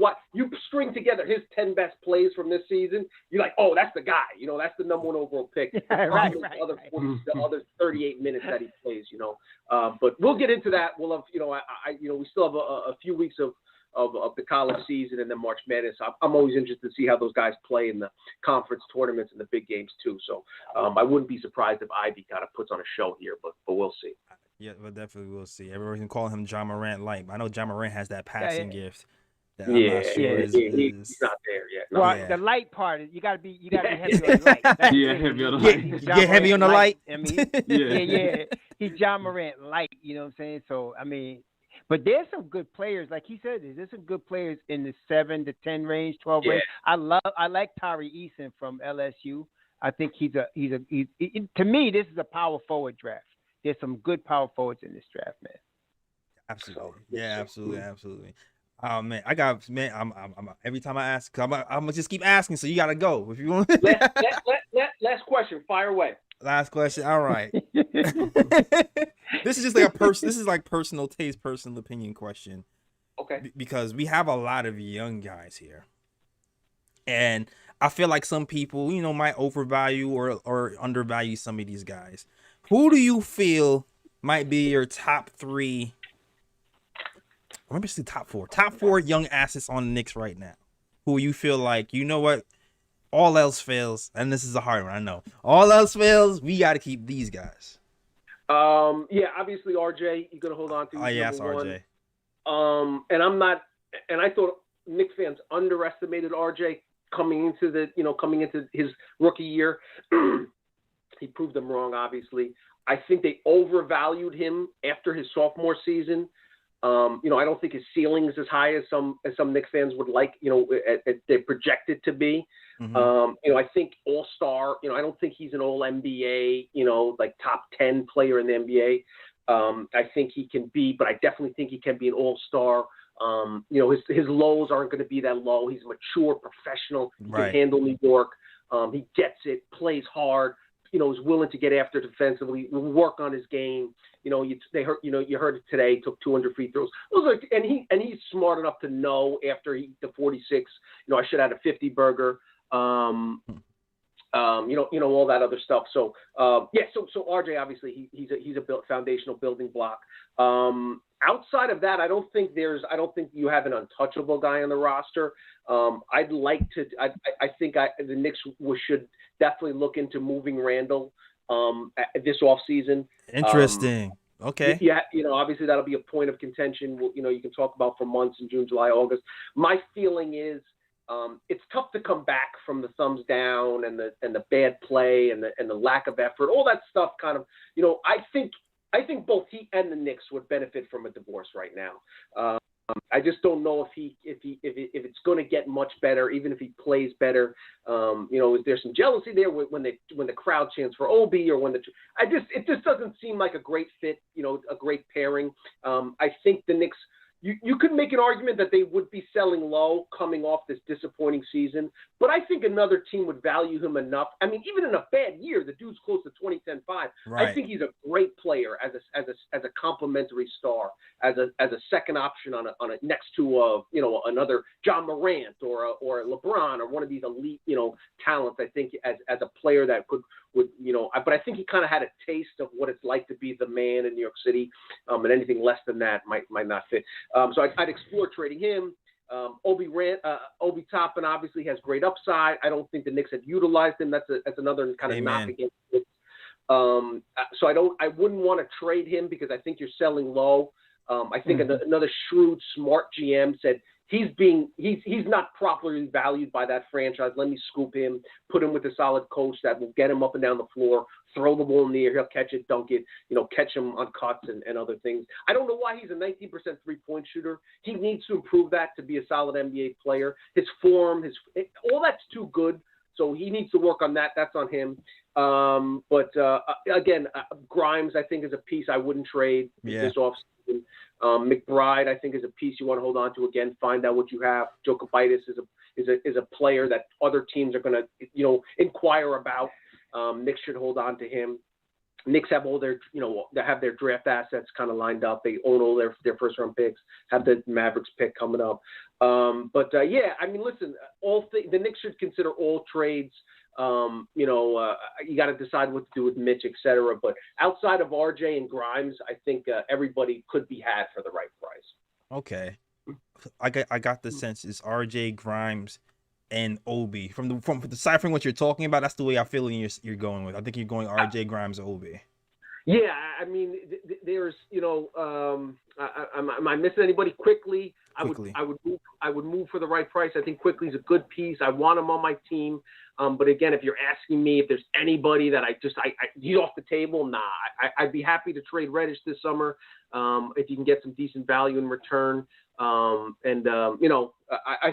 string together his 10 best plays from this season. You're like, oh, that's the guy. That's the number 1 overall pick. Right. The other 38 minutes that he plays. But we'll get into that. We'll have we still have a few weeks of the college season and then March Madness. I'm always interested to see how those guys play in the conference tournaments and the big games too. So I wouldn't be surprised if Ivy kind of puts on a show here, but we'll see. Yeah, but definitely we'll see. Everyone can call him John Morant light. I know John Morant has that passing gift. He's not there yet. No. Well, the light part is you gotta be heavy on the light. Heavy on the light. Get heavy on the light. I mean, He's John Morant light. You know what I'm saying? So I mean, but there's some good players, like he said. There's some good players in the 7 to 10 range, 12 range. I like Tari Eason from LSU. I think he's to me, this is a power forward draft. There's some good power forwards in this draft, man. Absolutely. Absolutely. Oh man, I'm every time I ask, I'm gonna just keep asking. So you gotta go if you want. Last question. Fire away. Last question. All right. This is just like This is like personal taste, personal opinion question. Okay. Because we have a lot of young guys here, and I feel like some people, might overvalue or undervalue some of these guys. Who do you feel might be your top 3? Remember, it's the top 4 young assets on the Knicks right now. Who you feel like, what? All else fails, and this is a hard one, I know. All else fails, we got to keep these guys. Obviously RJ, you're gonna hold on to. Oh yeah, it's RJ. And I thought Knicks fans underestimated RJ coming into his rookie year. He proved them wrong, obviously. I think they overvalued him after his sophomore season. I don't think his ceiling is as high as some Knicks fans would like, they project it to be. Mm-hmm. I think all-star, I don't think he's an all-NBA, like top 10 player in the NBA. I think he can be, but I definitely think he can be an all-star. His lows aren't going to be that low. He's a mature professional. He Right. can handle New York. He gets it, plays hard, is willing to get after defensively, work on his game. You heard it today, took 200 free throws. And he's smart enough to know after the 46, I should have had a 50 burger. All that other stuff. So so RJ, obviously he's a foundational building block. Outside of that, I don't think you have an untouchable guy on the roster. I think the Knicks should definitely look into moving Randall this offseason. Interesting. Okay. Yeah, obviously that'll be a point of contention. You can talk about for months in June, July, August. My feeling is it's tough to come back from the thumbs down and the bad play and the lack of effort, all that stuff. Kind of, I think both he and the Knicks would benefit from a divorce right now. I just don't know if it's going to get much better, even if he plays better. Is there some jealousy there when the crowd chants for Obi, or it just doesn't seem like a great fit, a great pairing. I think the Knicks. You could make an argument that they would be selling low coming off this disappointing season, but I think another team would value him enough. I mean, even in a bad year, the dude's close to 20-10-5. Right. I think he's a great player as a complimentary star, as a second option on a next to another John Morant or a LeBron or one of these elite talents. I think as a player that would but I think he kind of had a taste of what it's like to be the man in New York City, and anything less than that might not fit. So I'd explore trading him. Obi Toppin obviously has great upside. I don't think the Knicks have utilized him. That's another kind of knock against it. So I wouldn't want to trade him because I think you're selling low. I think another shrewd, smart GM said he's not properly valued by that franchise. Let me scoop him, put him with a solid coach that will get him up and down the floor, throw the ball in the air, he'll catch it, dunk it, catch him on cuts and other things. I don't know why he's a 19% three-point shooter. He needs to improve that to be a solid NBA player. His form, all that's too good. So he needs to work on that. That's on him. Again, Grimes, I think, is a piece I wouldn't trade this offseason. McBride, I think, is a piece you want to hold on to. Again, find out what you have. Jokubaitis is a player that other teams are going to, inquire about. Knicks should hold on to him. Knicks have all their, they have their draft assets kind of lined up. They own all their first round picks, have the Mavericks pick coming up. Listen, the Knicks should consider all trades. You got to decide what to do with Mitch, et cetera. But outside of RJ and Grimes, I think everybody could be had for the right price. Okay. I got the sense it's RJ, Grimes, and Obi. From deciphering what you're talking about, that's the way I feel you're going with. I think you're going RJ, Grimes, Obi. Yeah, I mean, there's, am I missing anybody? Quickly. I would move for the right price. I think Quickly's a good piece. I want him on my team. But again, if you're asking me if there's anybody that he's off the table, nah. I'd be happy to trade Reddish this summer if you can get some decent value in return. I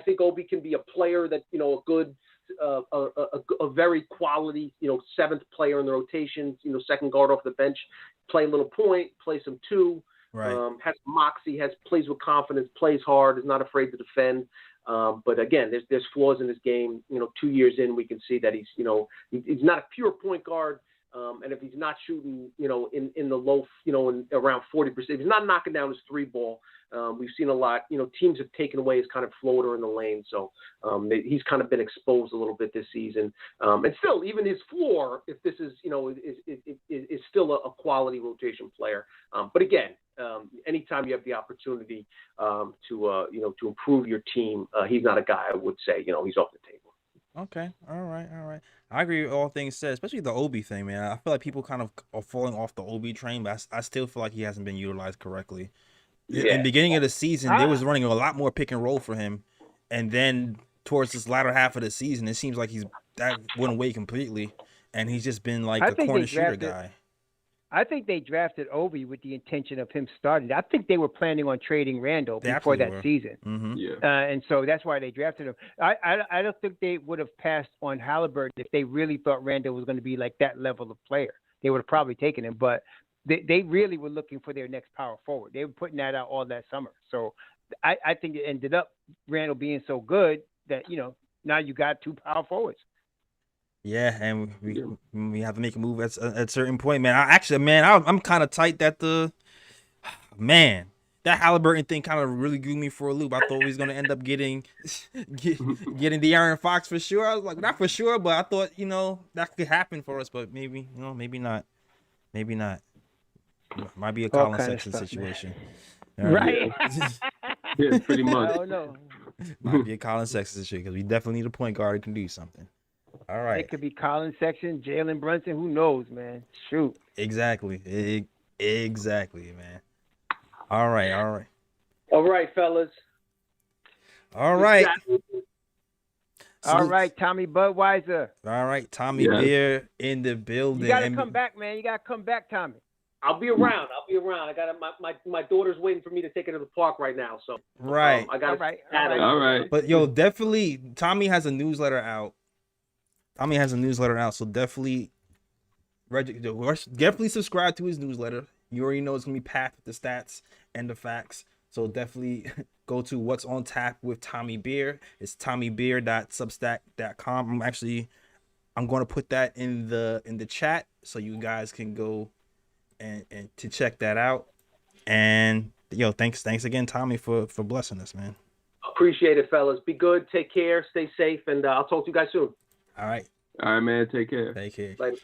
think Obi can be a player that, a good, a very quality, seventh player in the rotation, second guard off the bench, play a little point, play some two, right. Has moxie, plays with confidence, plays hard, is not afraid to defend. But again, there's flaws in his game. 2 years in, we can see that he's not a pure point guard. And if he's not shooting, in the low, in around 40%, if he's not knocking down his three ball, we've seen a lot, teams have taken away his kind of floater in the lane. So he's kind of been exposed a little bit this season. And still, even his floor, if this is, is still a quality rotation player. But again, anytime you have the opportunity to improve your team, he's not a guy I would say, he's off the table. Okay. All right. I agree with all things said, especially the Obi thing, man. I feel like people kind of are falling off the Obi train, but I still feel like he hasn't been utilized correctly. Yeah. In the beginning of the season, they was running a lot more pick and roll for him. And then towards this latter half of the season, it seems like that went away completely. And he's just been like a corner shooter guy. I think they drafted Obi with the intention of him starting. I think they were planning on trading Randall before that season. Mm-hmm. Yeah. And so that's why they drafted him. I don't think they would have passed on Halliburton if they really thought Randall was going to be like that level of player. They would have probably taken him, but they really were looking for their next power forward. They were putting that out all that summer. So I think it ended up Randall being so good that now you got 2 power forwards. Yeah, and we have to make a move at a certain point, man. I'm kind of tight that that Halliburton thing kind of really threw me for a loop. I thought he was gonna end up getting De'Aaron Fox for sure. I was like, not for sure, but I thought that could happen for us, but maybe maybe not. Might be a Colin Sexton situation. Right. Yeah, pretty much. I don't know. Might be a Colin Sexton situation because we definitely need a point guard who can do something. All right. It could be Colin Sexton, Jalen Brunson. Who knows, man? Shoot. Exactly. Exactly, man. All right. All right, fellas. All right. All right, Tommy Budweiser. All right, Tommy Beer in the building. You gotta come back, man. You gotta come back, Tommy. I'll be around. I got my daughter's waiting for me to take her to the park right now. So right. I got All right. But definitely, Tommy has a newsletter out. So definitely subscribe to his newsletter. You already know it's gonna be packed with the stats and the facts. So definitely go to What's on Tap with Tommy Beer. It's tommybeer.substack.com. I'm going to put that in the chat so you guys can go and to check that out. And thanks again, Tommy, for blessing us, man. Appreciate it, fellas. Be good. Take care. Stay safe, and I'll talk to you guys soon. All right, man. Take care. Later.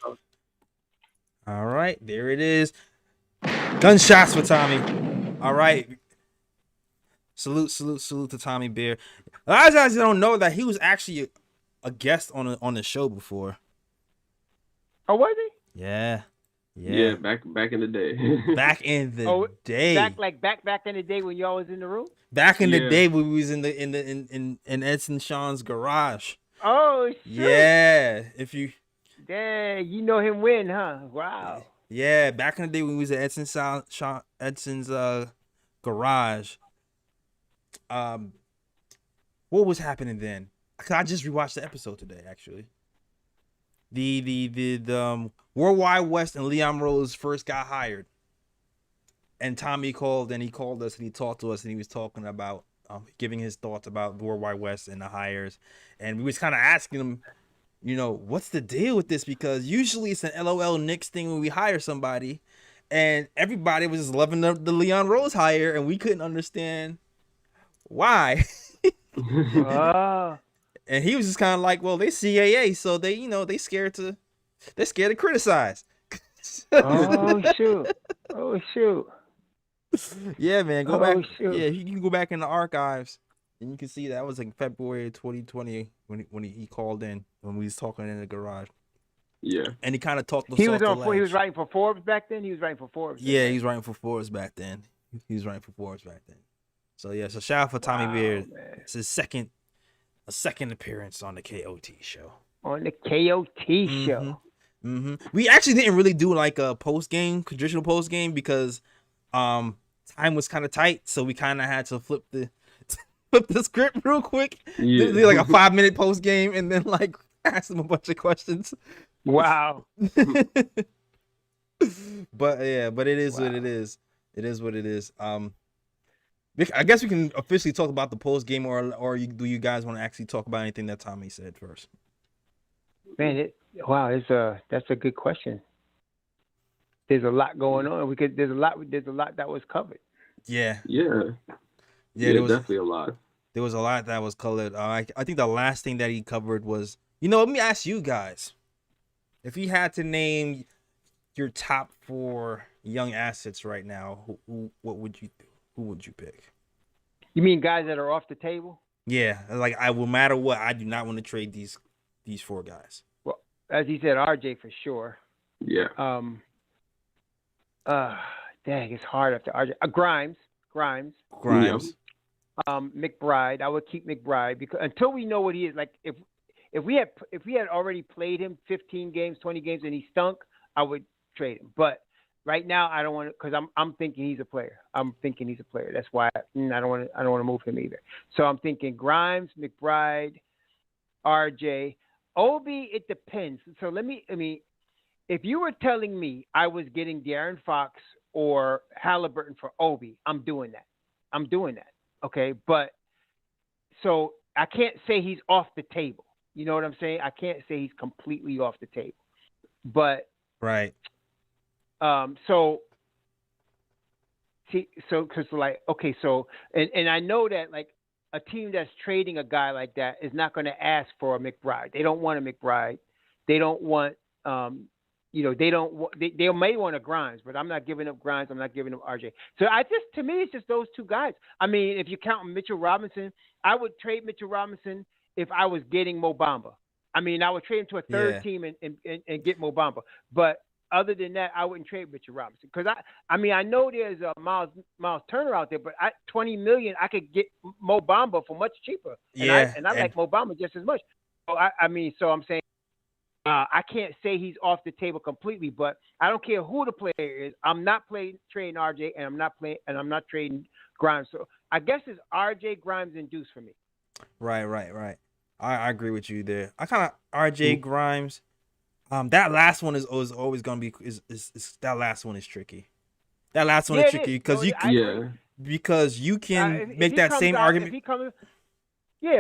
All right, there it is. Gunshots for Tommy. All right. Salute to Tommy Beer. A lot of guys don't know that he was actually a guest on the show before. Oh, was he? Yeah. Back in the day. Back in the day. Back in the day when y'all was in the room. Back in the day when we was in Edson Sean's garage. Oh shit. Yeah. Dang, you know him win, huh? Wow. Yeah, back in the day when we was at Edson's garage. What was happening then? I just rewatched the episode today, actually. The Worldwide West and Leon Rose first got hired, and Tommy called us and he talked to us and he was talking about giving his thoughts about Worldwide West and the hires, and we was kind of asking him, what's the deal with this, because usually it's an LOL Knicks thing when we hire somebody, and everybody was just loving the Leon Rose hire, and we couldn't understand why. And he was just kind of like, well, they CAA, so they they're scared to criticize. Oh shoot. Yeah, man, go back. Shoot. Yeah, you can go back in the archives and you can see that was like February 2020 when he called in when we was talking in the garage. Yeah, and he kind of talked. He was writing for Forbes back then. Yeah, he was writing for Forbes back then. So yeah, so shout out for Tommy Beard. Man. It's his second appearance on the KOT show. On the KOT show. Mm-hmm. We actually didn't really do like a traditional post game because time was kind of tight, so we kind of had to flip the script real quick. Yeah. Do like a 5-minute post game and then like ask them a bunch of questions. Wow. But it is what it is. It is what it is. I guess we can officially talk about the post game, or do you guys want to actually talk about anything that Tommy said first? Man, that's a good question. There's a lot going on. There's a lot that was covered. Yeah. There was definitely a lot. There was a lot that was covered. I think the last thing that he covered was, let me ask you guys, if you had to name your top 4 young assets right now, who would you do? Who would you pick? You mean guys that are off the table? Yeah, like no matter what, I do not want to trade these 4 guys. Well, as he said, RJ for sure. Yeah. Dang, it's hard after RJ. Grimes. Yeah. McBride. I would keep McBride because until we know what he is, like if we had already played him 15 games, 20 games, and he stunk, I would trade him. But right now, I don't want to, because I'm thinking he's a player. That's why I don't want to move him either. So I'm thinking Grimes, McBride, RJ, Obi. It depends. So if you were telling me I was getting De'Aaron Fox or Halliburton for Obi, I'm doing that. Okay, but so I can't say he's off the table. You know what I'm saying? I can't say he's completely off the table. But Right. so because like, okay, so and I know that like a team that's trading a guy like that is not going to ask for a McBride. They don't want a McBride. They don't want they may want a Grimes, but I'm not giving up Grimes. I'm not giving up RJ. So to me, it's just those two guys. I mean, if you count Mitchell Robinson, I would trade Mitchell Robinson if I was getting Mo Bamba. I mean, I would trade him to a third team and get Mo Bamba. But other than that, I wouldn't trade Mitchell Robinson because I mean, I know there's a Miles Turner out there, but $20 million, I could get Mo Bamba for much cheaper. And I like Mo Bamba just as much. So so I'm saying. I can't say he's off the table completely, but I don't care who the player is. I'm not trading RJ, and I'm not trading Grimes. So I guess it's RJ, Grimes, and Deuce for me. Right. I agree with you there. I kind of RJ Grimes. That last one is always gonna be is that last one is tricky. That last one is tricky because you can make that same argument.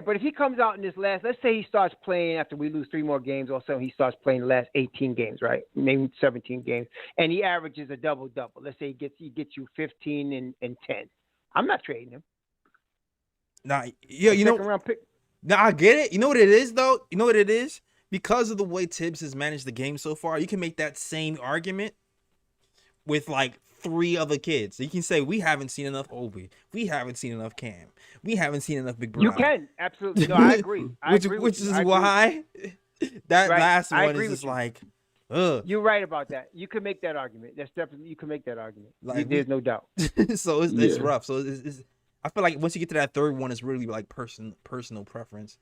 But if he comes out in this last, let's say he starts playing after we lose 3 more games, or so he starts playing the last 18 games, right? Maybe 17 games, and he averages a double-double. Let's say he gets you 15 and 10. I'm not trading him. Nah, I get it. You know what it is, though? You know what it is? Because of the way Tibbs has managed the game so far, you can make that same argument with like 3 other kids. So you can say we haven't seen enough Obi, we haven't seen enough Cam, we haven't seen enough Big Bro. You can absolutely. No, I agree. Which is why that last one is just like, ugh. You're right about that. You can make that argument. That's definitely you can make that argument. Like, there's no doubt. So it's rough. So I feel like once you get to that third one, it's really like personal preference.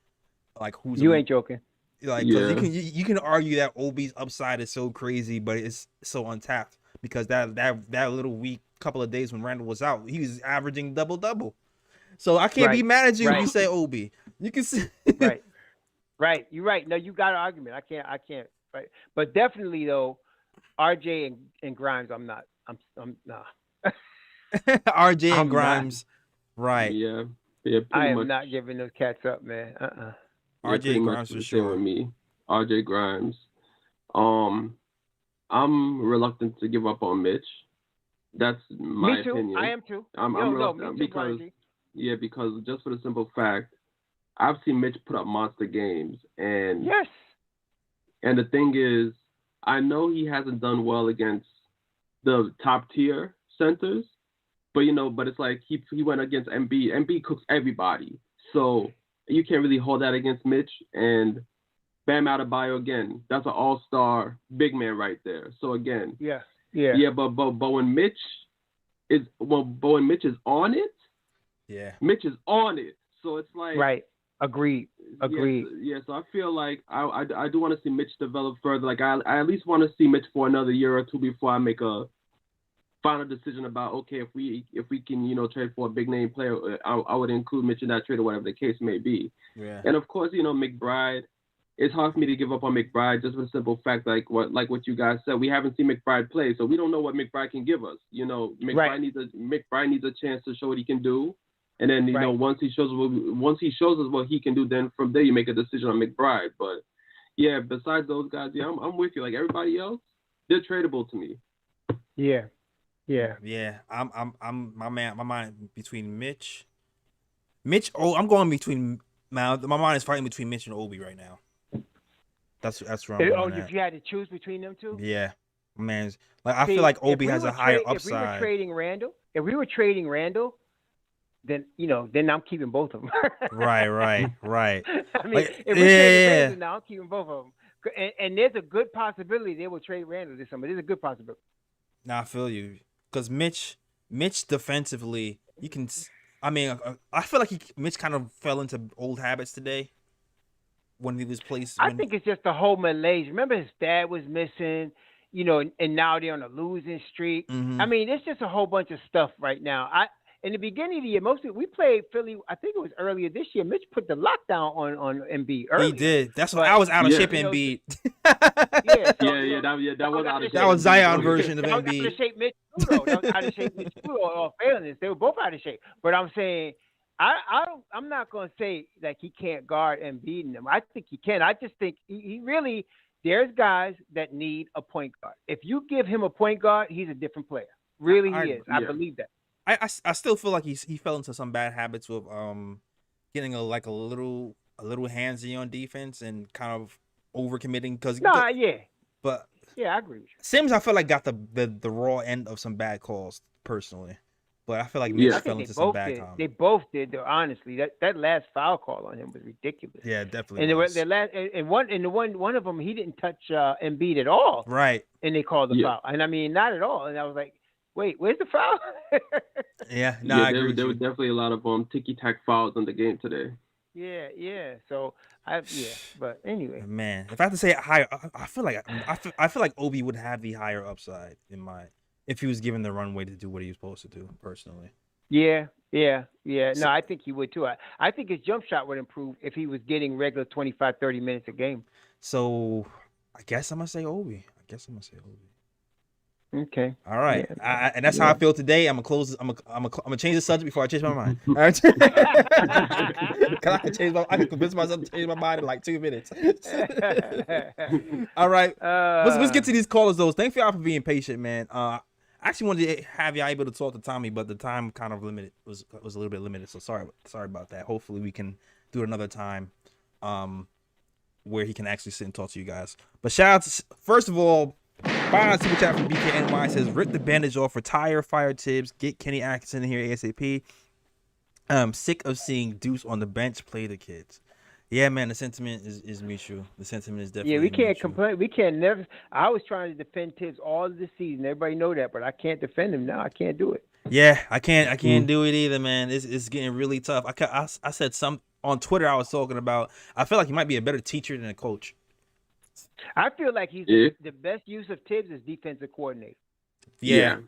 Like who's ain't joking. Like you can argue that Obi's upside is so crazy, but it's so untapped. Because that little week, couple of days when Randall was out, he was averaging double-double. So I can't be mad at you if you say Obi. You can see. Right. You're right. No, you got an argument. I can't. Right. But definitely though, RJ and Grimes, I'm not. I'm nah. RJ and Grimes, right? Yeah. I am not giving those cats up, man. RJ Grimes for sure. With me, RJ Grimes. I'm reluctant to give up on Mitch. That's my opinion. I am too. I'm reluctant because just for the simple fact, I've seen Mitch put up monster games, and and the thing is, I know he hasn't done well against the top tier centers, but it's like he went against Embiid. Embiid cooks everybody, so you can't really hold that against Mitch. And Bam Adebayo again, that's an all-star big man right there. So again, but when Mitch is on it, Mitch is on it. So it's like agreed. Yeah, so I feel like I do want to see Mitch develop further. Like I at least want to see Mitch for another year or two before I make a final decision about if we can trade for a big name player, I would include Mitch in that trade or whatever the case may be. Yeah. And of course McBride. It's hard for me to give up on McBride just for the simple fact, like what you guys said. We haven't seen McBride play, so we don't know what McBride can give us. McBride needs a chance to show what he can do, and then once he shows us what he can do, then from there you make a decision on McBride. But yeah, besides those guys, I'm with you. Like everybody else, they're tradable to me. Yeah. I'm my mind between Mitch. I'm going between. My mind is fighting between Mitch and Obi right now. That's where I'm going if you had to choose between them two? Yeah. Man, I feel like Obi has a higher upside. If we were trading Randall, then I'm keeping both of them. Right. I mean, if we're trading Randall now, I'm keeping both of them. And there's a good possibility they will trade Randall this summer. There's a good possibility. Nah, I feel you. Because Mitch defensively, you can. I mean, I feel like Mitch kind of fell into old habits today. When he was placed, I think it's just the whole malaise. Remember, his dad was missing, and now they're on a losing streak. Mm-hmm. I mean, it's just a whole bunch of stuff right now. In the beginning of the year, we played Philly. I think it was earlier this year. Mitch put the lockdown on Embiid early. He did. That's why I was out of shape. Embiid. That was out of shape. That was Zion version of Embiid. That was out of shape Mitch too, though. That was out of shape Mitch too. All fairness, they were both out of shape. But I'm saying, I'm not going to say that he can't guard Embiid and them. I think he can. I just think he really. There's guys that need a point guard. If you give him a point guard, he's a different player. Really, he is. I believe that. I still feel like he fell into some bad habits with getting a little handsy on defense and kind of overcommitting because but I agree with you. Sims I feel like got the raw end of some bad calls personally, but I feel like Mitch fell into some bad comments. They both did though. Honestly, that last foul call on him was ridiculous. Yeah, definitely. And one of them he didn't touch Embiid at all. Right. And they called the foul, and I mean not at all. And I was like, wait, where's the foul? I agree. There were definitely a lot of ticky-tack fouls in the game today. Yeah. So but anyway. Man, if I have to say higher, I feel like Obi would have the higher upside if he was given the runway to do what he was supposed to do. Personally. Yeah. No, I think he would too. I think his jump shot would improve if he was getting regular 25, 30 minutes a game. So I guess I'm gonna say Obi. Okay. All right. Yeah. And that's how I feel today. I'm gonna close this. I'm gonna change the subject before I change my mind. All right. I can convince myself to change my mind in like 2 minutes. All right. Let's get to these callers though. Thank y'all for being patient, man. I actually wanted to have y'all able to talk to Tommy, but the time kind of limited was a little bit limited. So sorry about that. Hopefully we can do it another time, where he can actually sit and talk to you guys. But shout out to, first of all, Bond super chat from BKNY says, rip the bandage off, retire, fire Tibbs, get Kenny Atkinson in here ASAP. I'm sick of seeing Deuce on the bench play the kids. Yeah, man, the sentiment is mutual. The sentiment is definitely we can't mutual. complain. We can't never. I was trying to defend Tibbs all of the season. Everybody know that, but I can't defend him now. I can't do it. Yeah, I can't do it either, man. It's getting really tough. I said some on Twitter. I was talking about. I feel like he might be a better teacher than a coach. I feel like the best use of Tibbs is defensive coordinator. Yeah.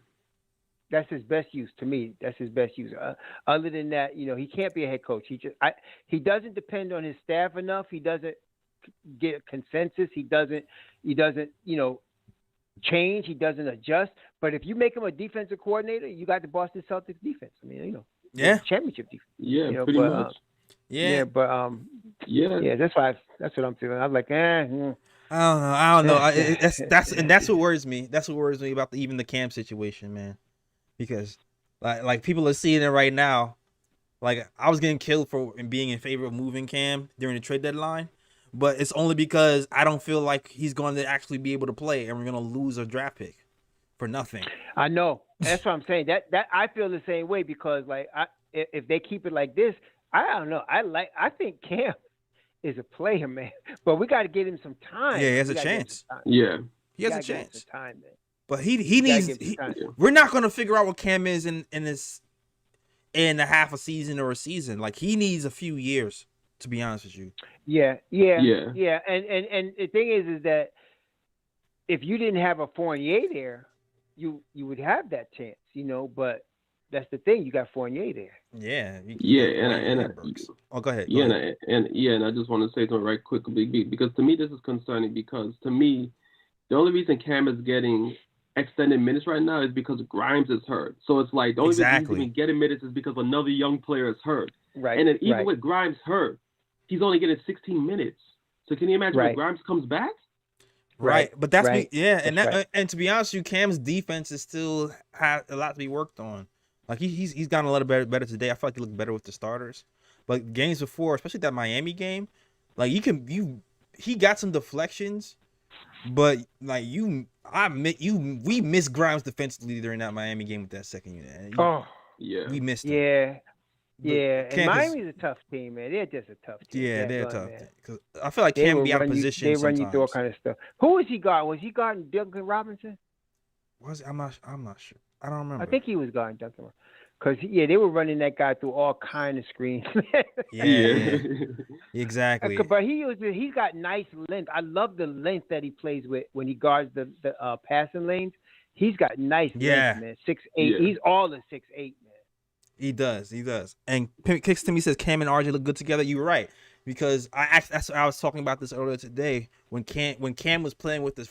That's his best use to me. That's his best use. Other than that, he can't be a head coach. He doesn't depend on his staff enough. He doesn't get consensus. He doesn't, change. He doesn't adjust. But if you make him a defensive coordinator, you got the Boston Celtics defense. I mean, championship defense. Yeah, pretty much. Yeah, but that's what I'm feeling. I'm like, I don't know. That's what worries me. That's what worries me about even the Cam situation, man. Because like people are seeing it right now. Like I was getting killed for being in favor of moving Cam during the trade deadline, but it's only because I don't feel like he's going to actually be able to play, and we're going to lose a draft pick for nothing. I know. That's what I'm saying. That I feel the same way because if they keep it like this, I don't know. I think Cam is a player, man. But we got to give him some time. Yeah, he has a chance. Yeah, he has a chance. Some time, man. But he needs. We're not gonna figure out what Cam is in a half a season or a season. Like he needs a few years, to be honest with you. Yeah. And the thing is that if you didn't have a Fournier there, you would have that chance, But that's the thing. You got Fournier there. Yeah. Go ahead. And I just want to say something right quickly because to me this is concerning because to me the only reason Cam is getting extended minutes right now is because Grimes is hurt. So it's like the only reason he's even getting minutes is because another young player is hurt. Right. And then even with Grimes hurt, he's only getting 16 minutes. So can you imagine when Grimes comes back? Right. But that's and to be honest with you, Cam's defense is still has a lot to be worked on. Like he's gotten a lot better today. I feel like he looked better with the starters. But games before, especially that Miami game, like he got some deflections, but like we missed Grimes defensively during that Miami game with that second unit. We missed him. Yeah. And Miami's a tough team, man. They're just a tough team. Yeah, they're tough. Because I feel like Cam be out of position. They run you through all kind of stuff. Who was he guarding? Was he guarding Duncan Robinson? I'm not sure. I don't remember. I think he was guarding Duncan. Because they were running that guy through all kind of screens. Yeah, exactly. But he's got nice length. I love the length that he plays with when he guards the passing lanes. He's got nice length, man. 6'8". Yeah. He's all a 6'8", man. He does. And Kicks to me says Cam and RJ look good together. You're right. Because I was talking about this earlier today when Cam was playing with the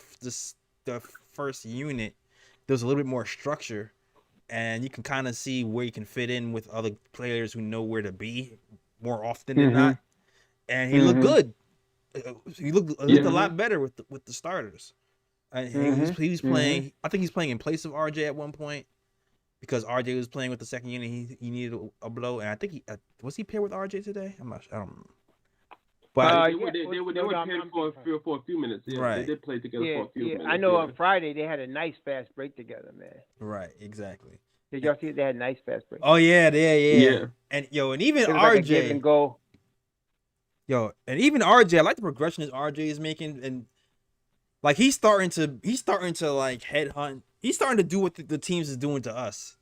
first unit, there was a little bit more structure. and you can kind of see where you can fit in with other players who know where to be more often than not. And he looked good. He looked a lot better with the starters. And he was playing. I think he's playing in place of RJ at one point because RJ was playing with the second unit. He needed a blow, and I think was he paired with RJ today? I'm not sure. I don't remember. But they were paired for a few minutes. Yeah, right. They did play together for a few minutes. I know on Friday they had a nice fast break together, man. Right, exactly. Did y'all see they had a nice fast break? Oh yeah. And and even RJ. Like a give and go. And even RJ, I like the progression that RJ is making, and like he's starting to like headhunt. He's starting to do what the teams is doing to us,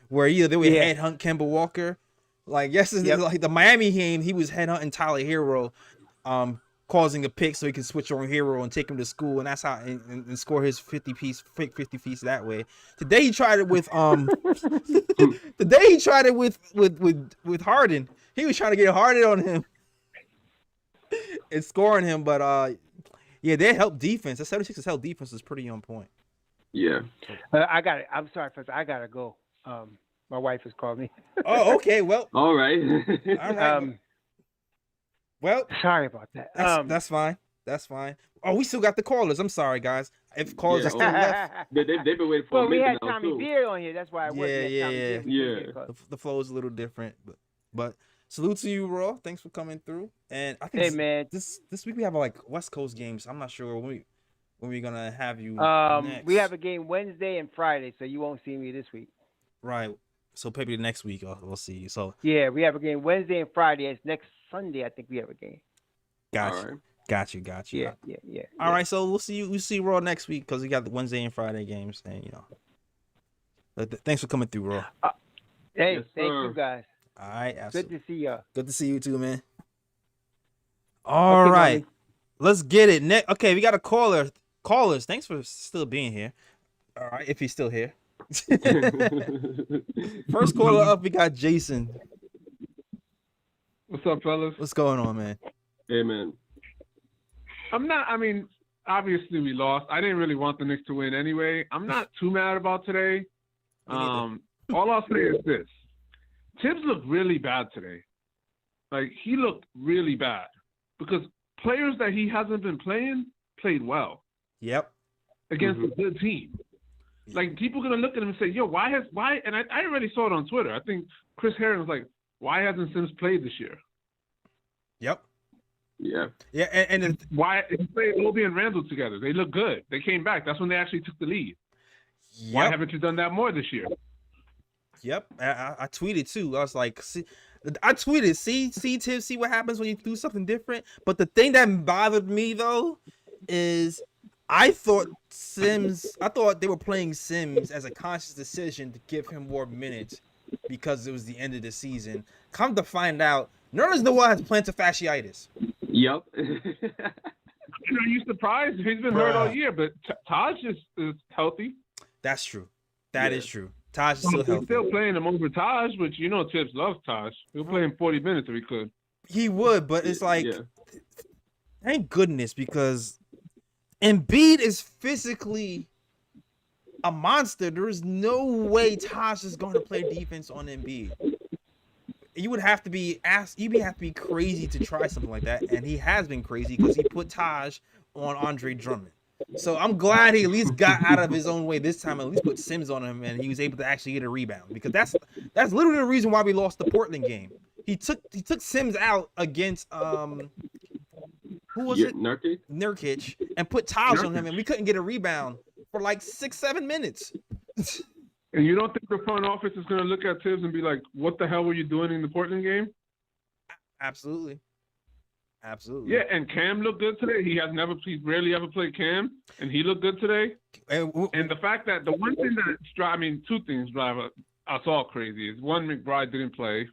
where they would headhunt Kemba Walker. Like yesterday, like the Miami game, he was headhunting Tyler Hero, causing a pick so he can switch on Hero and take him to school, and that's how and score his 50 piece that way. Today he tried it with with Harden. He was trying to get Harden on him and scoring him, but their help defense. The 76ers help defense is pretty on point. Yeah. I got it. I'm sorry, Professor. I gotta go. My wife has called me. Oh, okay. Well. All right. All right. Well. Sorry about that. That's fine. That's fine. Oh, we still got the callers. I'm sorry, guys. If callers are still left. They've been waiting for a minute we had now, Tommy too. Beard on here. That's why I wasn't The flow is a little different, but salute to you, Raw. Thanks for coming through. And I think this week we have like West Coast games. I'm not sure when we're gonna have you. Next. We have a game Wednesday and Friday, so you won't see me this week. Right. So maybe next week we'll see you. So yeah, we have a game Wednesday and Friday. It's next Sunday. I think we have a game. Got you. Yeah. All right. So we'll see Raw next week because we got the Wednesday and Friday games, and thanks for coming through, Raw. Hey, thank you guys. All right. Absolutely. Good to see y'all. Good to see you too, man. All right. Mommy. Let's get it. Okay, we got a caller. Callers, thanks for still being here. All right, if he's still here. First caller up, we got Jason. What's up, fellas? What's going on, man? Hey, man. Obviously we lost. I didn't really want the Knicks to win anyway. I'm not too mad about today. All I'll say is this. Tibbs looked really bad today. Like, he looked really bad because players that he hasn't been playing played well. Yep. Against a good team. Like, people are going to look at him and say, yo, why? And I already saw it on Twitter. I think Chris Herron was like, why hasn't Sims played this year? Yep. Yeah. Yeah, and why he played Obi and Randall together? They look good. They came back. That's when they actually took the lead. Yep. Why haven't you done that more this year? Yep. I tweeted too. I was like, see Tibbs, see what happens when you do something different. But the thing that bothered me though is I thought they were playing Sims as a conscious decision to give him more minutes because it was the end of the season. Come to find out, Nerlens Noel has plantar fasciitis. Yep. Are you surprised? He's been hurt all year, but Taj is healthy. That's true. That is true. Taj is still healthy. He's still playing him over Taj, which Tibbs loves Taj. He'll play him 40 minutes if he could. He would, but it's like, thank goodness, because Embiid is physically a monster. There is no way Taj is going to play defense on Embiid. You would have to be crazy to try something like that, and he has been crazy because he put Taj on Andre Drummond. So I'm glad he at least got out of his own way this time, at least put Sims on him, and he was able to actually get a rebound, because that's literally the reason why we lost the Portland game. He took Sims out against who was it? Nurkic, and put Taj on him, and we couldn't get a rebound for like 6-7 minutes. And you don't think the front office is going to look at Tibbs and be like, what the hell were you doing in the Portland game? Absolutely. Yeah, and Cam looked good today. He's rarely ever played Cam, and he looked good today. And the fact that two things drive us all crazy is, one, McBride didn't play.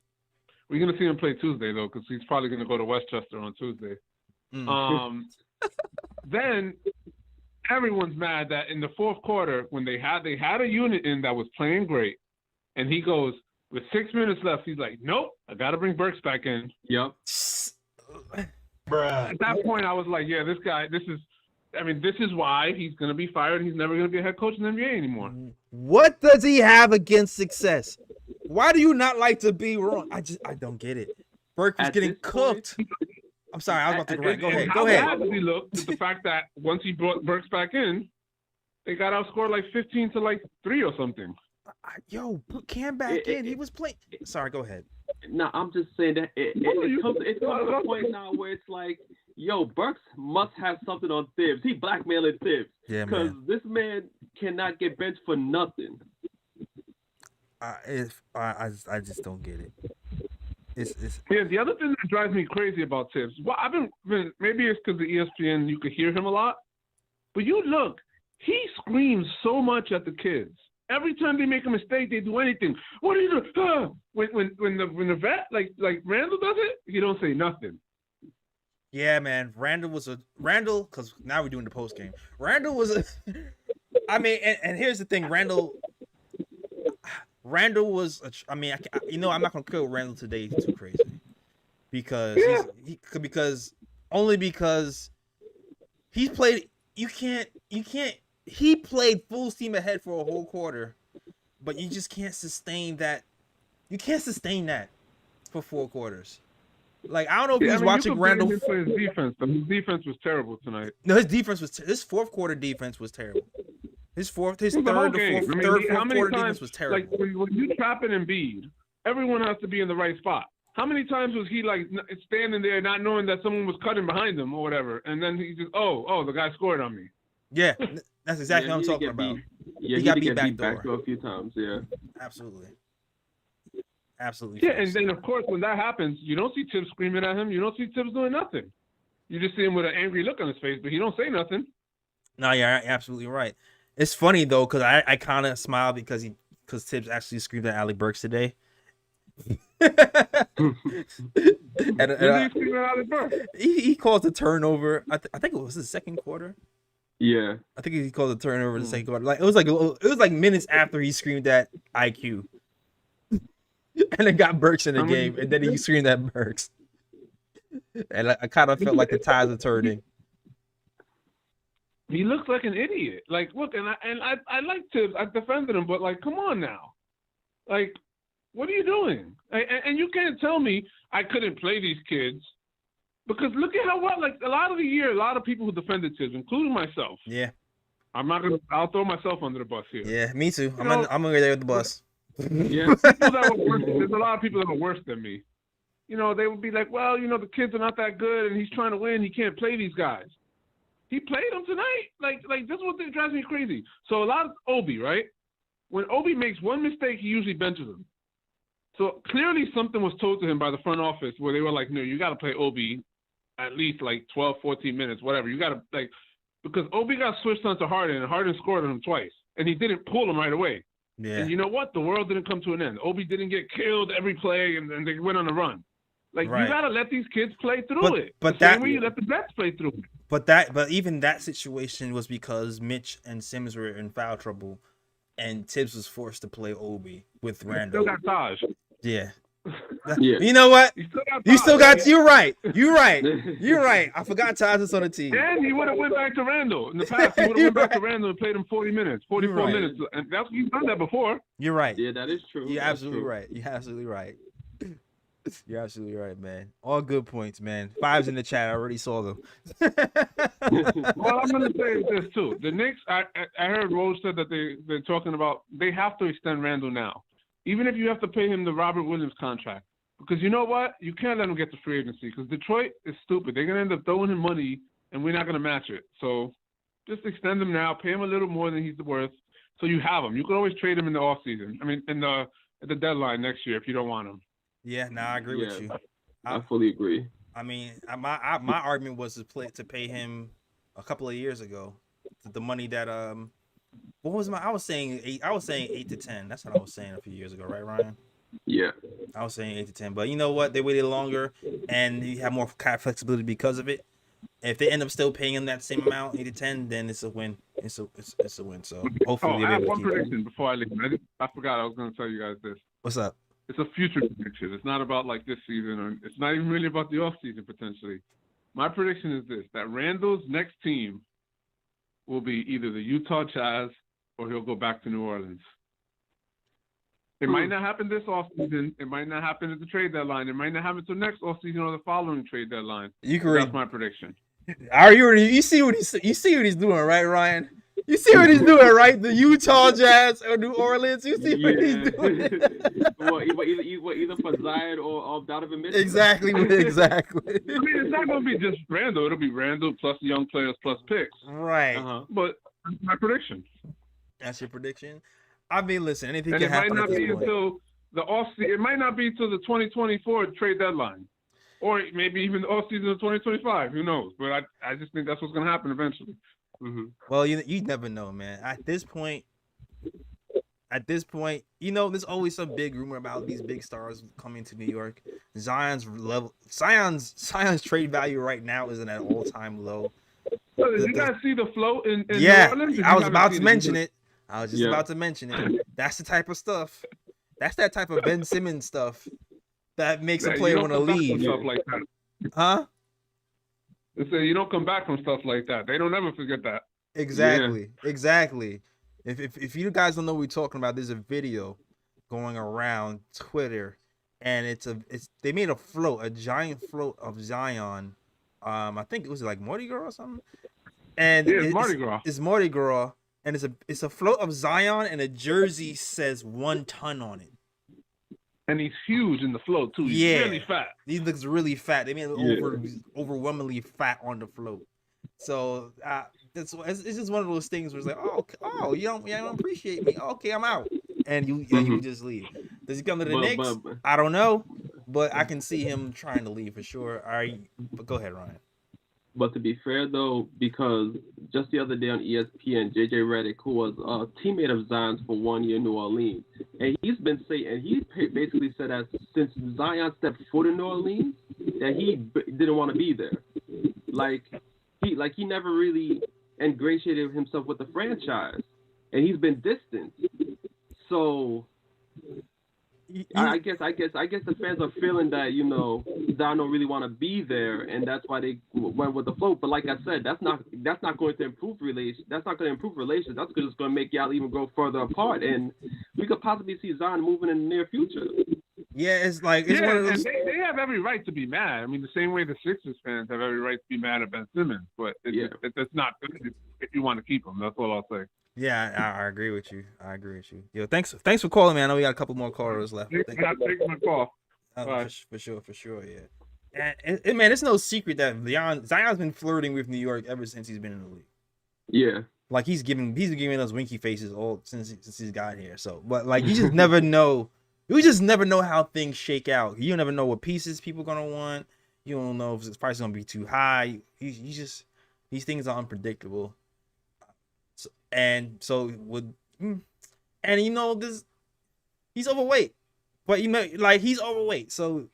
We're going to see him play Tuesday, though, because he's probably going to go to Westchester on Tuesday. Then everyone's mad that in the fourth quarter, when they had a unit in that was playing great, and he goes, with 6 minutes left, he's like, nope, I got to bring Burks back in. Yep. Bruh. At that point, I was like, yeah, this I mean, this is why he's going to be fired. He's never going to be a head coach in the NBA anymore. What does he have against success? Why do you not like to be wrong? I don't get it. Burke was getting cooked. I'm sorry, I was about to correct. Go ahead. How bad does he look with the fact that once he brought Burks back in, they got outscored like 15 to like 3 or something. Yo, put Cam back in. He was playing. Sorry, go ahead. No, I'm just saying that it comes to a point now where it's like, yo, Burks must have something on Thibs. He blackmailing Thibs. Yeah, because this man cannot get benched for nothing. I just don't get it. It's Yeah, the other thing that drives me crazy about Thibs, well, maybe it's because of ESPN, you could hear him a lot, but you look, he screams so much at the kids. Every time they make a mistake, they do anything. What are you doing? When the vet like Randall does it, he don't say nothing. Yeah, man. Randall, because now we're doing the post game. Randall was a. I mean, and here's the thing, Randall was. I'm not gonna kill Randall today. He's too crazy because he's played. You can't. He played full steam ahead for a whole quarter, but you just can't sustain that. You can't sustain that for 4 quarters. Like, I don't know if he was watching Randall. His defense, but his defense was terrible tonight. No, his defense was. His fourth quarter defense was terrible. His third fourth quarter defense was terrible. Like when you trap an Embiid, everyone has to be in the right spot. How many times was he like standing there not knowing that someone was cutting behind him or whatever, and then he just the guy scored on me. Yeah, that's exactly what I'm talking about. He got beat back door a few times. Yeah, absolutely. Yeah, and then of course when that happens, you don't see Tibbs screaming at him. You don't see Tibbs doing nothing. You just see him with an angry look on his face, but he don't say nothing. No, you're absolutely right. It's funny though, because I kind of smiled because Tibbs actually screamed at Alec Burks today. He caused a turnover. I think it was the second quarter. Yeah, I think he called a turnover in the second quarter. Like it was like minutes after he screamed at IQ, and it got Burks in the game, and then he screamed at Burks, and I kind of felt like the tides are turning. He looks like an idiot. Like, look, and I like Tibbs. I defended him, but like, come on now, like, what are you doing? And you can't tell me I couldn't play these kids. Because look at how well, like a lot of the year, a lot of people who defended Tibbs, including myself. Yeah. I'll throw myself under the bus here. Yeah, me too. I'm over there with the bus. Yeah, people that were worse, there's a lot of people that are worse than me. You know, they would be like, well, you know, the kids are not that good, and he's trying to win. He can't play these guys. He played them tonight. Like this is what drives me crazy. So a lot of Obi, right? When Obi makes one mistake, he usually benches him. So clearly something was told to him by the front office where they were like, no, you got to play Obi at least like 12, 14 minutes, whatever. You got to, like, because Obi got switched onto Harden, and Harden scored on him twice, and he didn't pull him right away. Yeah. And you know what? The world didn't come to an end. Obi didn't get killed every play, and they went on a run. Like, you got to let these kids play through it. But the same way you let the vets play through it. But even that situation was because Mitch and Sims were in foul trouble, and Tibbs was forced to play Obi with Randall. Still got Taj. Yeah. Yeah. You know what? You still got You're right. You're right. I forgot Taj was on the team. And he would have went back to Randall. In the past, he would have went back to Randall and played him 40 minutes, 44 minutes. And he's done that before. You're right. Yeah, that is true. You're absolutely right. You're absolutely right. You're absolutely right, man. All good points, man. 5s in the chat. I already saw them. Well, I'm going to say this, too. The Knicks, I heard Rose said that they're talking about they have to extend Randall now. Even if you have to pay him the Robert Williams contract. Because you know what? You can't let him get to free agency because Detroit is stupid. They're going to end up throwing him money, and we're not going to match it. So just extend him now. Pay him a little more than he's worth so you have him. You can always trade him in the offseason. I mean, at the deadline next year if you don't want him. Yeah, I agree with you. I fully agree. I mean, my argument was to pay him a couple of years ago the money that what was I was saying 8 to 10. That's what I was saying a few years ago, right, Ryan? Yeah. I was saying 8 to 10, but you know what? They waited longer, and you have more flexibility because of it. If they end up still paying him that same amount, 8 to 10, then it's a win. It's a win. So hopefully, I have one prediction before I leave. I forgot I was going to tell you guys this. What's up? It's a future prediction. It's not about like this season, or it's not even really about the off season potentially. My prediction is this: that Randall's next team will be either the Utah Jazz or he'll go back to New Orleans. It might not happen this offseason. It might not happen at the trade deadline. It might not happen until next offseason or the following trade deadline. That's my prediction. You see what he's doing, right, Ryan? You see what he's doing, right? The Utah Jazz or New Orleans. You see what he's doing? either for Zion or Donovan Mitchell. Exactly. I mean, it's not going to be just Randall. It'll be Randall plus young players plus picks. Right. But that's my prediction. That's your prediction? I mean, listen, anything can happen. It might not be until the offseason. It might not be until the 2024 trade deadline, or maybe even the offseason of 2025. Who knows? But I just think that's what's going to happen eventually. Mm-hmm. Well, you never know, man. At this point, there's always some big rumor about these big stars coming to New York. Zion's trade value right now is at an all-time low. So did you guys see the float in New Orleans? I was about to mention it. I was just about to mention it. That's the type of stuff. That's that type of Ben Simmons stuff that makes a player want to leave. Stuff like that. Huh? They say you don't come back from stuff like that. They don't ever forget that. Exactly. If you guys don't know what we're talking about, there's a video going around Twitter, and they made a giant float of Zion. I think it was like Mardi Gras or something. And it's Mardi Gras. It's Mardi Gras. And it's a float of Zion, and a jersey says 1 ton on it. And he's huge in the float too. He's really fat. He looks really fat. They made him overwhelmingly fat on the float. So it's just one of those things where it's like, oh, you don't appreciate me. Okay, I'm out, and you just leave. Does he come to the Knicks? I don't know, but I can see him trying to leave for sure. All right, but go ahead, Ryan. But to be fair, though, because just the other day on ESPN, JJ Redick, who was a teammate of Zion's for 1 year in New Orleans, and he basically said that since Zion stepped foot in New Orleans, that he didn't want to be there. He never really ingratiated himself with the franchise, and he's been distant. So I guess the fans are feeling that, Zion don't really want to be there, and that's why they went with the float. But like I said, that's not going to improve relations. That's not going to improve relations. That's just going to make y'all even grow further apart, and we could possibly see Zion moving in the near future. Yeah, it's one of those. They have every right to be mad. I mean, the same way the Sixers fans have every right to be mad at Ben Simmons, but it's not good if you want to keep him. That's all I'll say. Yeah, I agree with you. Yo, thanks for calling, man. I know we got a couple more callers left. Take my call. For sure, yeah. And man, it's no secret that Zion's been flirting with New York ever since he's been in the league. Yeah. Like he's been giving us winky faces all since he's got here. So, but like you just never know. We just never know how things shake out. You never know what pieces people gonna want. You don't know if the price is gonna be too high. These things are unpredictable. He's overweight, but he's overweight. So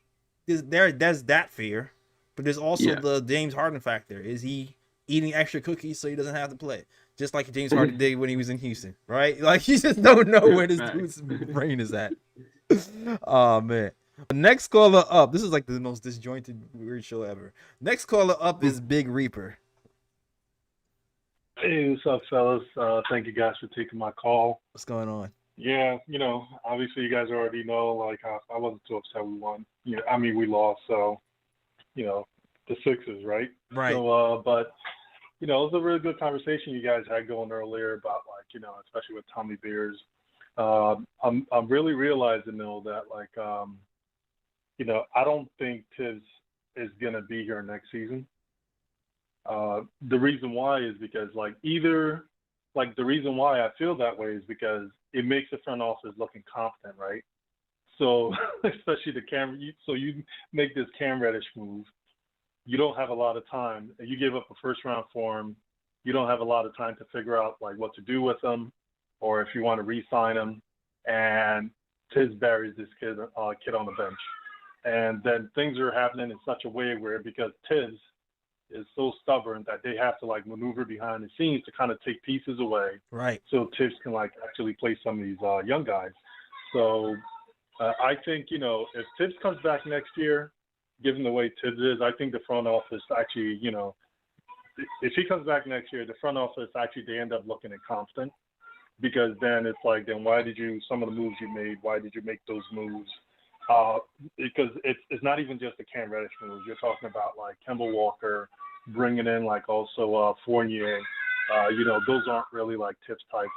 there's that fear, but there's also the James Harden factor. Is he eating extra cookies so he doesn't have to play? Just like James Harden did when he was in Houston, right? Like you just don't know where this dude's brain is at. Oh man. Next caller up. This is like the most disjointed weird show ever. Next caller up is Big Reaper. Hey, what's up, fellas? Thank you guys for taking my call. What's going on? Yeah, obviously you guys already know, like, I wasn't too upset we won. We lost, so, the Sixers, right? Right. So, but, it was a really good conversation you guys had going earlier about, especially with Tommy Beers. I'm really realizing, though, that, I don't think Tibbs is going to be here next season. The reason why is because the reason why I feel that way is because it makes the front office look incompetent, right? So especially you make this Cam Reddish move, you don't have a lot of time. You give up a first round for him. You don't have a lot of time to figure out what to do with him, or if you want to re-sign him. And Tibbs buries this kid on the bench, and then things are happening in such a way where because Tibbs is so stubborn that they have to maneuver behind the scenes to kind of take pieces away, right? So Tibbs can actually play some of these young guys. So I think if Tibbs comes back next year, given the way Tibbs is, I think the front office actually if he comes back next year, the front office actually they end up looking incompetent, because then it's like, then why did you, some of the moves you made, why did you make those moves? Because it's not even just the Cam Reddish moves. You're talking about like Kemba Walker, bringing in like also Fournier. Those aren't really like Tips type,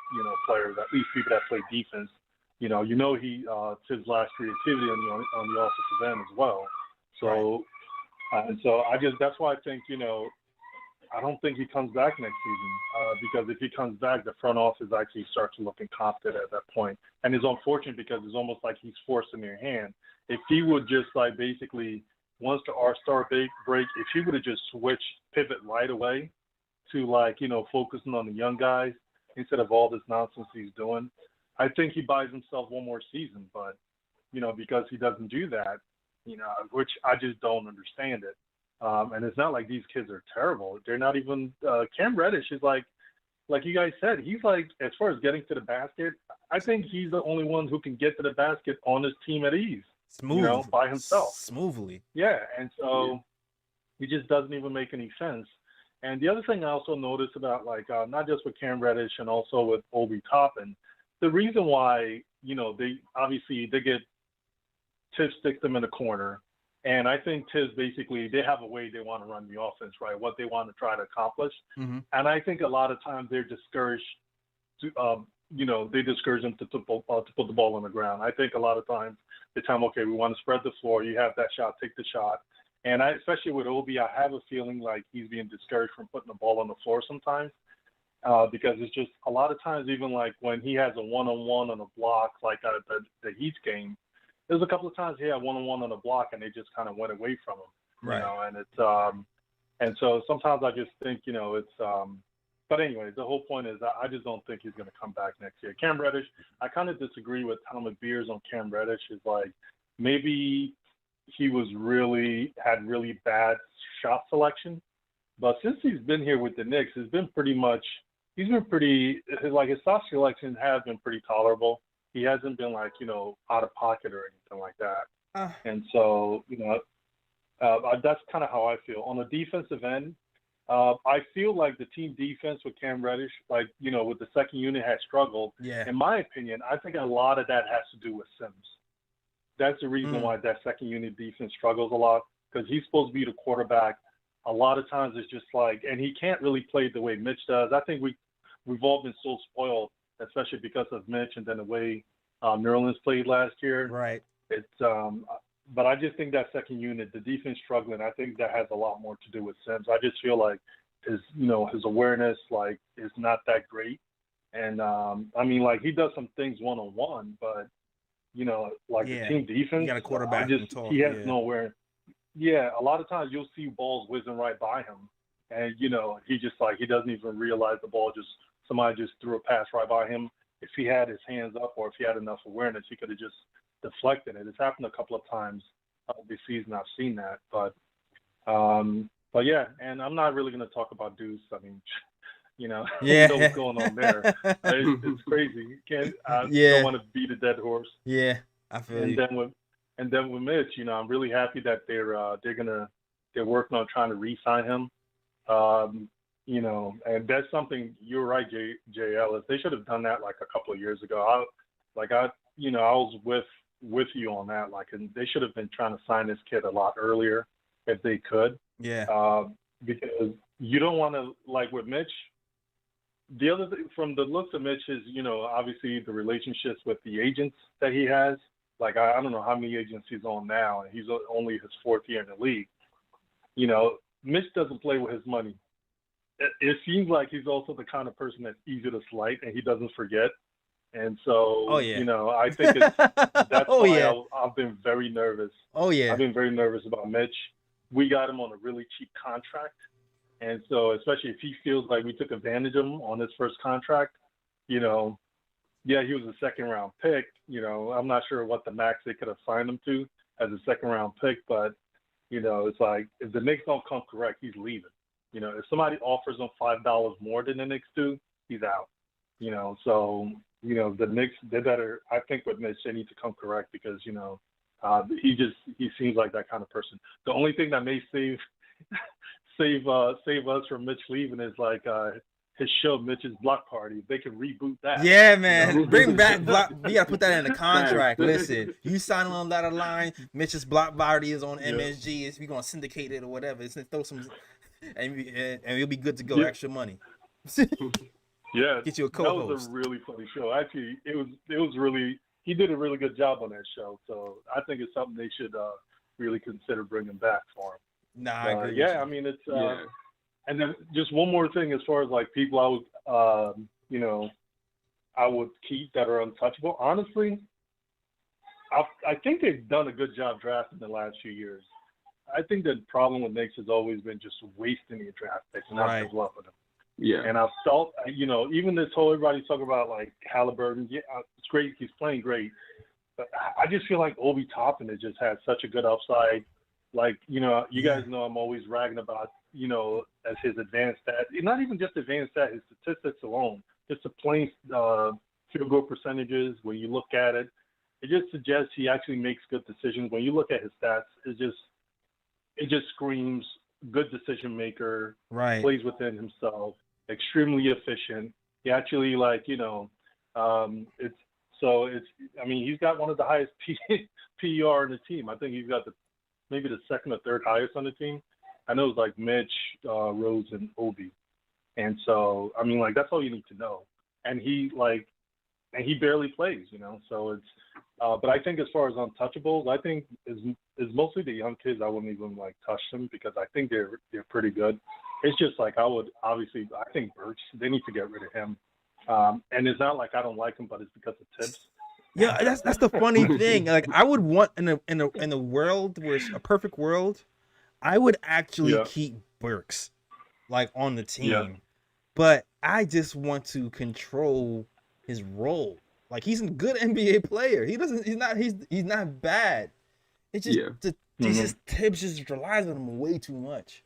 players, at least people that play defense. He Tips last creativity on the offensive end as well. So, and so that's why I think, I don't think he comes back next season, because if he comes back, the front office actually starts to look incompetent at that point. And it's unfortunate because it's almost like he's forcing their hand. If he would just like basically, once the All-Star break, if he would have just pivot right away to like, focusing on the young guys instead of all this nonsense he's doing, I think he buys himself one more season. But, because he doesn't do that, which I just don't understand it. And it's not like these kids are terrible. They're not even Cam Reddish is like you guys said, he's like, as far as getting to the basket, I think he's the only one who can get to the basket on his team at ease. Smooth, by himself. Smoothly. Yeah, and so it just doesn't even make any sense. And the other thing I also noticed about like not just with Cam Reddish and also with Obi Toppin, the reason why, they get Tibbs sticks them in the corner. And I think Tibbs basically, they have a way they want to run the offense, right? What they want to try to accomplish. Mm-hmm. And I think a lot of times they're discouraged they discourage them to put the ball on the ground. I think a lot of times the time, okay, we want to spread the floor. You have that shot, take the shot. And especially with Obi, I have a feeling like he's being discouraged from putting the ball on the floor sometimes, because it's just a lot of times, even like when he has a one-on-one on a block, like the Heat game, there's a couple of times he had one-on-one on a block and they just kind of went away from him, right. And it's and so sometimes I just think, but anyway, the whole point is I just don't think he's going to come back next year. Cam Reddish, I kind of disagree with Tom McBeers on Cam Reddish. Is like maybe he had really bad shot selection, but since he's been here with the Knicks, he's been pretty like his shot selections have been pretty tolerable. He hasn't been like out of pocket or anything like that. And so that's kind of how I feel on the defensive end. I feel like the team defense with Cam Reddish, like, with the second unit has struggled. Yeah. In my opinion, I think a lot of that has to do with Sims. That's the reason why that second unit defense struggles a lot, because he's supposed to be the quarterback. A lot of times it's just like, and he can't really play the way Mitch does. I think we've all been so spoiled, especially because of Mitch and then the way Nerlens played last year. Right. It's but I just think that second unit, the defense struggling, I think that has a lot more to do with Sims. I just feel like his awareness, like, is not that great. And, like, he does some things one-on-one, but, the team defense, you got a quarterback he has no awareness. Yeah, a lot of times you'll see balls whizzing right by him. And, he just, like, he doesn't even realize the ball somebody just threw a pass right by him. If he had his hands up or if he had enough awareness, he could have just deflected it. It's happened a couple of times this season. I've seen that, but yeah. And I'm not really going to talk about Deuce. I mean, you know what's going on there. It's crazy. Don't want to beat a dead horse. Yeah, I feel you. And then with Mitch, I'm really happy that they're working on trying to re-sign him. And that's something, you're right, Jay Ellis. They should have done that like a couple of years ago. I was with you on that. And they should have been trying to sign this kid a lot earlier if they could. Yeah. Because you don't want to, like with Mitch. The other thing, from the looks of Mitch, is obviously the relationships with the agents that he has. Like I don't know how many agents he's on now, and he's only his fourth year in the league. Mitch doesn't play with his money. It seems like he's also the kind of person that's easy to slight, and he doesn't forget. And so, I think that's why I've been very nervous. Oh, yeah. I've been very nervous about Mitch. We got him on a really cheap contract. And so, especially if he feels like we took advantage of him on his first contract, he was a second-round pick. I'm not sure what the max they could have signed him to as a second-round pick, but, it's like if the Knicks don't come correct, he's leaving. If somebody offers him $5 more than the Knicks do, he's out. So, the Knicks, they better, I think with Mitch, they need to come correct because, he seems like that kind of person. The only thing that may save us from Mitch leaving is like his show, Mitch's Block Party. They can reboot that. Yeah, man. Bring back block. You gotta put that in the contract. Listen, you sign on that line. Mitch's Block Party is on MSG. We're gonna syndicate it or whatever. It's throw some, and you'll be good to go. Extra money. Yeah, get you a co-host. That was a really funny show. Actually, it was really. He did a really good job on that show. So I think it's something they should really consider bringing back for him. Nah, I agree. Yeah, I mean it's. And then just one more thing, as far as like people I would keep that are untouchable. Honestly, I think they've done a good job drafting the last few years. I think the problem with Knicks has always been just wasting the draft picks and not developing them. Yeah. And I've felt, even this whole everybody's talking about like Halliburton. Yeah, it's great. He's playing great. But I just feel like Obi Toppin has just had such a good upside. Like, you guys know I'm always ragging about, as his advanced stat. Not even just advanced stat, his statistics alone. Just the plain field goal percentages, when you look at it, it just suggests he actually makes good decisions. When you look at his stats, it just screams good decision maker, plays within himself, extremely efficient. He actually he's got one of the highest PER in the team. I think he's got maybe the second or third highest on the team. I know it's like Mitch, Rose, and Obi. And so, that's all you need to know. And he barely plays, so it's, but I think as far as untouchables, I think is mostly the young kids. I wouldn't even touch them because I think they're pretty good. It's just I think Burks, they need to get rid of him. And it's not like I don't like him, but it's because of Tibbs. Yeah, that's the funny thing. Like I would want in a world where it's a perfect world, I would actually keep Burks on the team. Yeah. But I just want to control his role. He's a good NBA player. He's not bad. It's just Tibbs just relies on him way too much.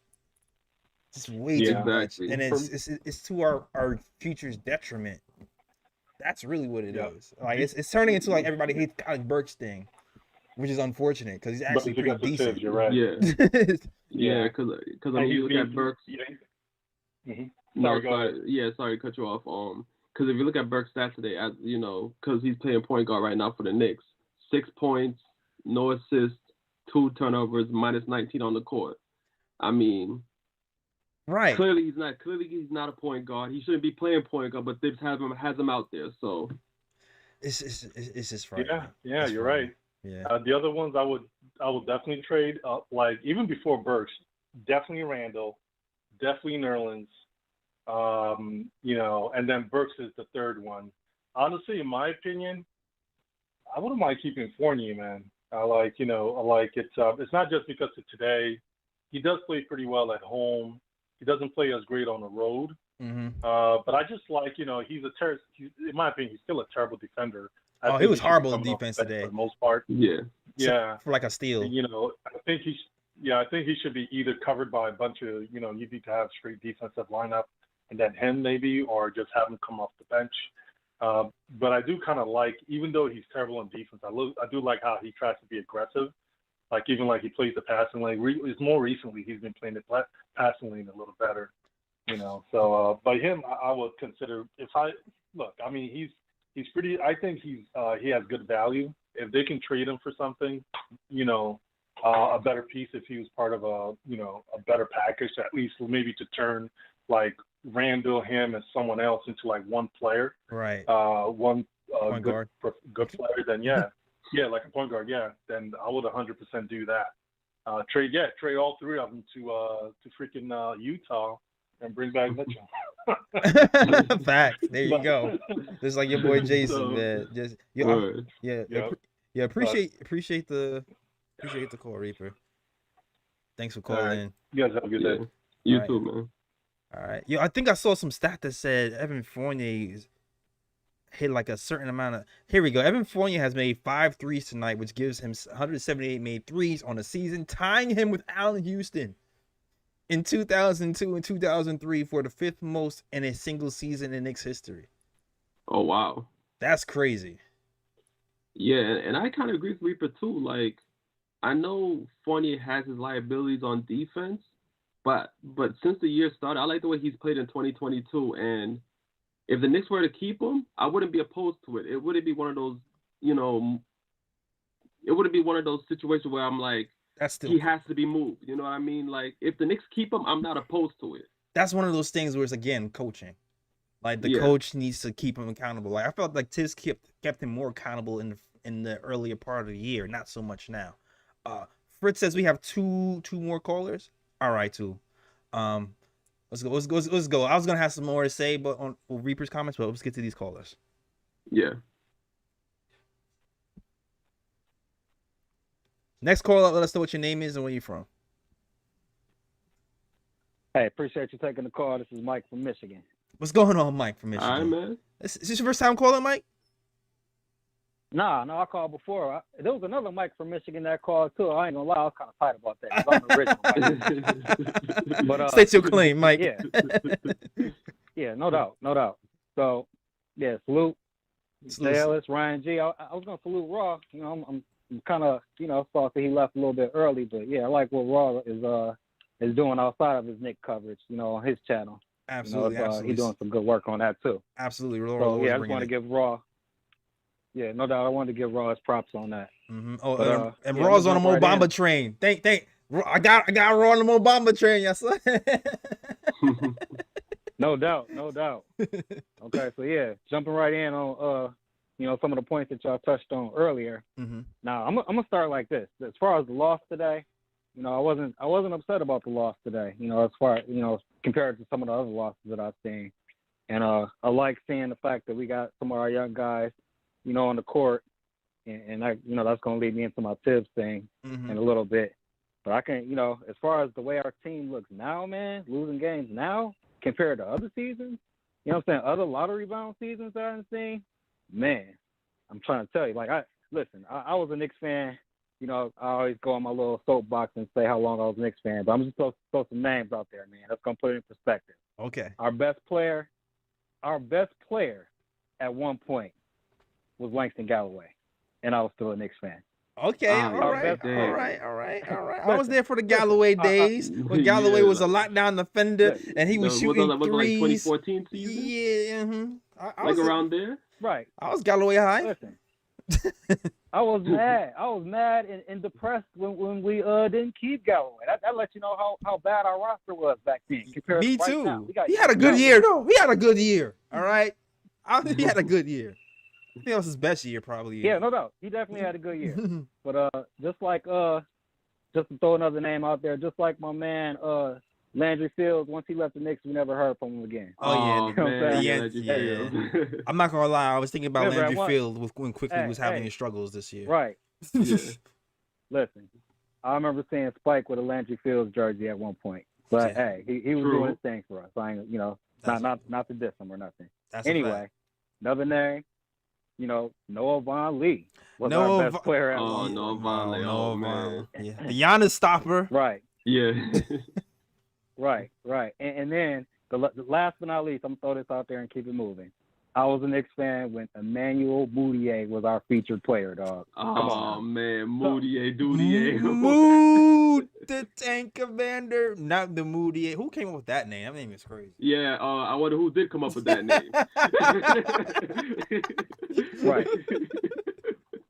Just way too much. And it's to our future's detriment. That's really what it is. It's turning into everybody hates Colin Burks thing, which is unfortunate because he's actually pretty decent. Tibbs, you're right. Yeah, because you look at Burks. Sorry to cut you off. Because if you look at Burks' stats today, as because he's playing point guard right now for the Knicks, 6 points, no assists, 2 turnovers, minus 19 on the court. Clearly he's not a point guard. He shouldn't be playing point guard, but Tibbs has him out there. So it's just frightening. Yeah, you're right. Yeah. The other ones I would definitely trade. Even before Burks, definitely Randall, definitely Nerlens. And then Burks is the third one. Honestly, in my opinion, I wouldn't mind keeping Fournier, man. It's not just because of today. He does play pretty well at home. He doesn't play as great on the road. Mm-hmm. But I just in my opinion, he's still a terrible defender. He was horrible in defense today. For the most part. Yeah. For a steal. I think he should be either covered by a bunch of, you need to have straight defensive lineup and then him maybe, or just have him come off the bench. But I do kind of even though he's terrible in defense, I do like how he tries to be aggressive. Even he plays the passing lane. It's more recently he's been playing the passing lane a little better, So by him, I would consider he's pretty. I think he has good value. If they can trade him for something, a better piece. If he was part of a better package, at least maybe to turn Randall, him, and someone else into one player, right? One point guard, good player. Then like a point guard. Yeah, then I would 100% do that. Trade all three of them to freaking Utah and bring back Mitchell. Fact. There you go. Just like your boy Jason, man. Appreciate the call, Reaper. Thanks for calling in. You guys have a good day. You too, man. All right. I think I saw some stat that said Evan Fournier's hit a certain amount of. Here we go. Evan Fournier has made 5 threes tonight, which gives him 178 made threes on the season, tying him with Allen Houston in 2002 and 2003 for the 5th most in a single season in Knicks history. Oh, wow. That's crazy. Yeah, and I kind of agree with Reaper, too. I know Fournier has his liabilities on defense, But since the year started, I like the way he's played in 2022. And if the Knicks were to keep him, I wouldn't be opposed to it. It wouldn't be one of those, it wouldn't be one of those situations where I'm like, he has to be moved. You know what I mean? Like, if the Knicks keep him, I'm not opposed to it. That's one of those things where it's, again, coaching. Like, the coach needs to keep him accountable. Like, I felt like Tiz kept him more accountable in the earlier part of the year, not so much now. Fritz says we have two more callers. All right, two. Let's go. I was gonna have some more to say, but on Reaper's comments, but let's get to these callers. Yeah. Next caller, let us know what your name is and where you're from. Hey, appreciate you taking the call. This is Mike from Michigan. What's going on, Mike from Michigan? All right, man. Is this your first time calling, Mike? No, I called before. There was another Mike from Michigan that called too. I ain't gonna lie, I was kind of tight about that. I'm the original Mike. But, state your claim, Mike. Yeah. Yeah, no doubt. So, yeah, salute. Ellis, Ryan G. I was gonna salute Raw. I'm kind of, thought that he left a little bit early, but yeah, I like what Raw is doing outside of his Knicks coverage, on his channel. Absolutely, absolutely. He's doing some good work on that too. Absolutely. So yeah, I just want to give Raw. Yeah, no doubt. I wanted to give Raw his props on that. Mm-hmm. Oh, and Raw's on the Mo Bamba train. I got Raw on the Mo Bamba train, yes sir. No doubt. Okay, so yeah, jumping right in on some of the points that y'all touched on earlier. Mm-hmm. Now I'm gonna start like this. As far as the loss today, I wasn't upset about the loss today. As far compared to some of the other losses that I've seen, and I like seeing the fact that we got some of our young guys, on the court, and that's gonna lead me into my Tibbs thing in a little bit. But I can, as far as the way our team looks now, man, losing games now compared to other seasons, other lottery bound seasons that I've seen, man, I'm trying to tell you, I was a Knicks fan. I always go on my little soapbox and say how long I was a Knicks fan, but I'm just supposed to throw some names out there, man. That's gonna put it in perspective. Okay. Our best player at one point was Langston Galloway, and I was still a Knicks fan. Okay, all right. I was there for the Galloway days when Galloway was a lockdown defender and he was shooting threes. Like 2014 season? Yeah, I was around there. Right. I was Galloway high. Listen, I was mad and depressed when we didn't keep Galloway. That lets you know how bad our roster was back then. Me right too. Now. He had a good year though. He had a good year. All right. He had a good year. I think that was his best year, probably. Yeah, no doubt. He definitely had a good year. But just to throw another name out there, just like my man Landry Fields, once he left the Knicks, we never heard from him again. Oh yeah, yeah. I'm not gonna lie. I was thinking about Landry Fields when Quickly was having his struggles this year. Right. Yeah. Listen, I remember seeing Spike with a Landry Fields jersey at one point. But hey, he was doing his thing for us. I ain't, not to diss him or nothing. Anyway, another name. Noah Von Lee was our best player at one. Noah Von Lee. Oh, man. Yeah. The Giannis stopper. Right. Yeah. Right. And then the last but not least, I'm going to throw this out there and keep it moving. I was a Knicks fan when Emmanuel Mudiay was our featured player, dog. Oh, man. Mudiay. Mood, the Tank Commander. Not the Mudiay. Who came up with that name? That name is crazy. Yeah, I wonder who did come up with that name. Right.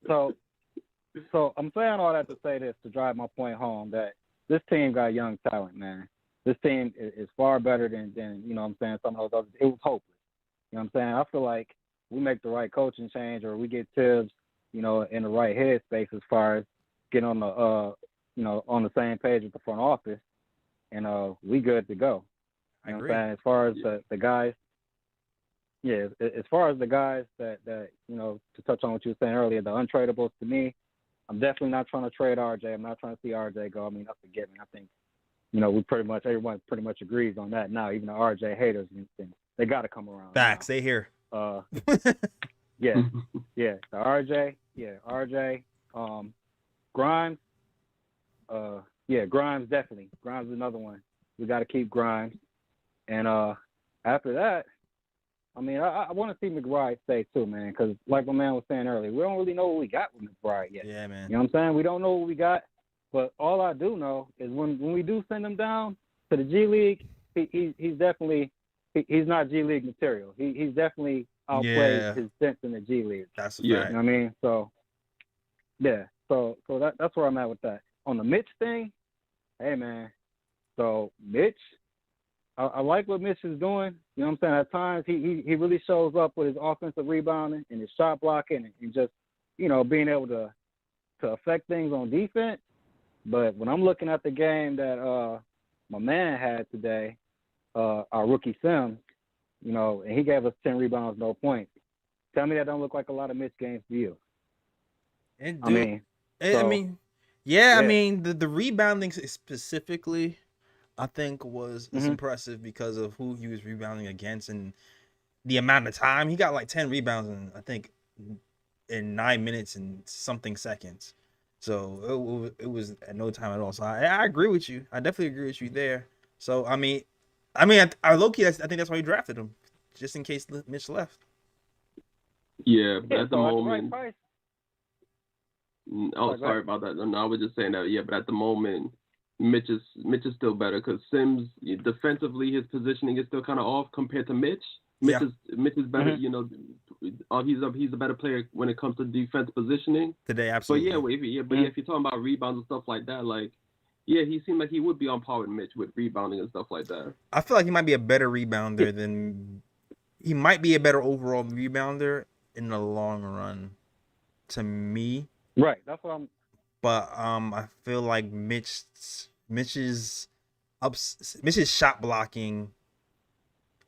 So I'm saying all that to say this, to drive my point home, that this team got young talent, man. This team is far better than some of those others. It was hopeless. You know what I'm saying? I feel like we make the right coaching change, or we get Tibbs, in the right headspace as far as getting on the on the same page with the front office, and we good to go. You know what I'm saying? As far as the guys, as far as the guys that to touch on what you were saying earlier, the untradables, to me, I'm definitely not trying to trade RJ. I'm not trying to see RJ go. I mean, that's a given. I think, everyone pretty much agrees on that now, even the RJ haters and things. They got to come around. Facts. They here. Yeah. The RJ. Grimes. Grimes definitely. Grimes is another one. We got to keep Grimes. And after that, I mean, I want to see McBride stay too, man, because like my man was saying earlier, we don't really know what we got with McBride yet. Yeah, man. You know what I'm saying? We don't know what we got, but all I do know is when we do send him down to the G League, he's definitely he's not G League material. He's definitely outplayed his stints in the G League. That's a You fact. know what I mean? So yeah, so that's where I'm at with that. On the Mitch thing, hey man, so Mitch, I like what Mitch is doing. You know what I'm saying? At times he really shows up with his offensive rebounding and his shot blocking and just, you know, being able to affect things on defense. But when I'm looking at the game that my man had today, our rookie Sims, you know, and he gave us 10 rebounds, no points. Tell me that don't look like a lot of Mitch games to you. I mean, the rebounding specifically, I think was impressive because of who he was rebounding against and the amount of time. He got like 10 rebounds in 9 minutes and something seconds. So it was at no time at all. So I agree with you. I definitely agree with you there. So I mean, I low-key, I think that's why you drafted him, just in case Mitch left. Yeah, but at the moment. Right price. Oh, sorry about that. No, I was just saying that. Yeah, but at the moment, Mitch is still better because Sims defensively, his positioning is still kind of off compared to Mitch. Mitch is better. You know, he's a better player when it comes to defense positioning today. Absolutely. But if you're talking about rebounds and stuff like that, like, he seemed like he would be on par with Mitch with rebounding and stuff like that. I feel like he might be a better rebounder than he might be a better overall rebounder in the long run. To me, right? That's what I'm. But I feel like Mitch's shot blocking,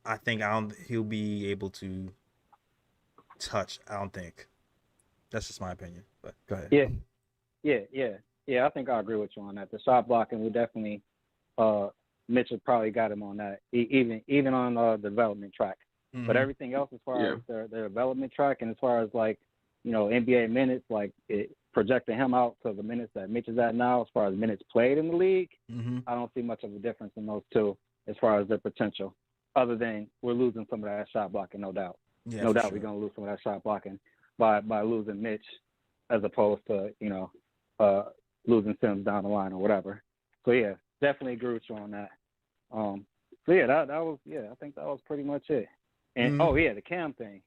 I think he'll be able to touch. I don't think. That's just my opinion. But go ahead. Yeah. I think I agree with you on that. The shot blocking will definitely, Mitchell probably got him on that, even on the development track. Mm-hmm. But everything else, as far as their development track, and as far as like, you know, NBA minutes, like projecting him out to the minutes that Mitch is at now, as far as minutes played in the league, I don't see much of a difference in those two as far as their potential. Other than we're losing some of that shot blocking, no doubt. Yeah, no doubt we're gonna lose some of that shot blocking by losing Mitch, as opposed to, you know, losing Sims down the line or whatever. So yeah, definitely agree with you on that. So yeah, that was I think that was pretty much it. And the Cam thing.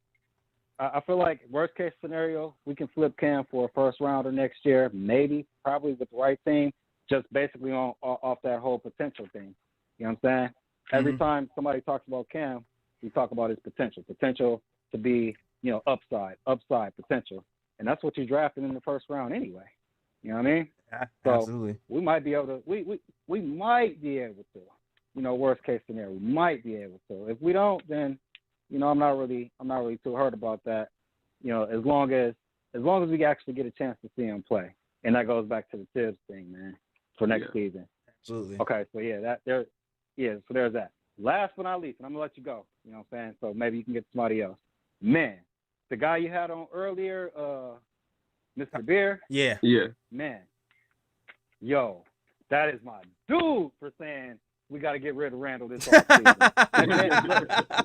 I feel like worst case scenario, we can flip Cam for a first rounder next year, maybe, probably with the right team, just basically off that whole potential thing. You know what I'm saying? Every time somebody talks about Cam, we talk about his potential to be, you know, upside potential. And that's what you drafted in the first round anyway. You know what I mean? So absolutely. We might be able to, we might be able to, you know, worst case scenario, we might be able to. If we don't, then, you know, I'm not really too hurt about that. You know, as long as we actually get a chance to see him play. And that goes back to the Tibbs thing, man, for next season. Absolutely. Okay, so so there's that. Last but not least, and I'm gonna let you go, you know what I'm saying? So maybe you can get somebody else. Man, the guy you had on earlier, Mr. Beer. Yeah. Man, yo, that is my dude for saying we got to get rid of Randall this offseason.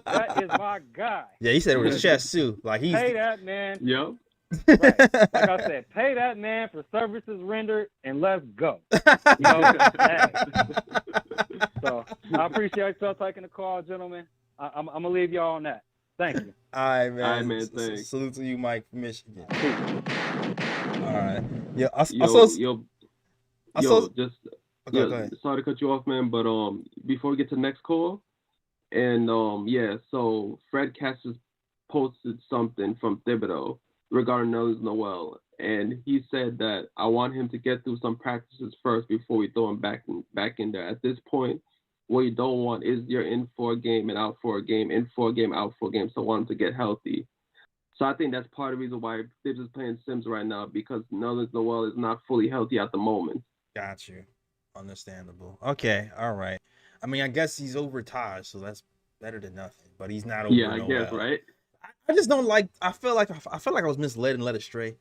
That is my guy. Yeah, he said it with his chest too. Like pay that man. Yep. Right. Like I said, pay that man for services rendered and let's go. You know, so I appreciate y'all taking the call, gentlemen. I'm gonna leave y'all on that. Thank you. All right, man. All right, man. Thanks. Salute to you, Mike from Michigan. All right. Yeah. Go ahead. Sorry to cut you off, man, but before we get to the next call, and so Fred Cassius posted something from Thibodeau regarding Nerlens Noel, and he said that I want him to get through some practices first before we throw him back in there. At this point, what you don't want is you're in for a game and out for a game, in for a game, out for a game. So I want him to get healthy. So I think that's part of the reason why Thibs is playing Sims right now, because Nerlens Noel is not fully healthy at the moment. Got you. Understandable. Okay. All right. I mean, I guess he's over Taj, so that's better than nothing. But he's not over. Yeah, I guess, right? I just don't like. I feel like I was misled and led astray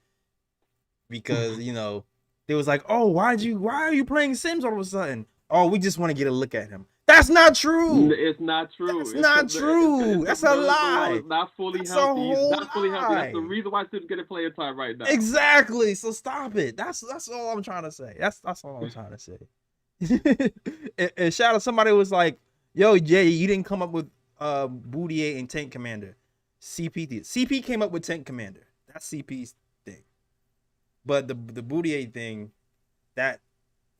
because you know they was like, oh, why are you playing Sims all of a sudden? Oh, we just want to get a look at him. That's not true. It's not true. That's not true. That's a lie. Not fully healthy. He's not fully healthy. That's the reason why Sims getting playing time right now. Exactly. So stop it. That's all I'm trying to say. That's all I'm trying to say. And shout out, somebody was like, "Yo, Jay, you didn't come up with Boudier and Tank Commander. CP did. CP came up with Tank Commander. That's CP's thing. But the Boudier thing, that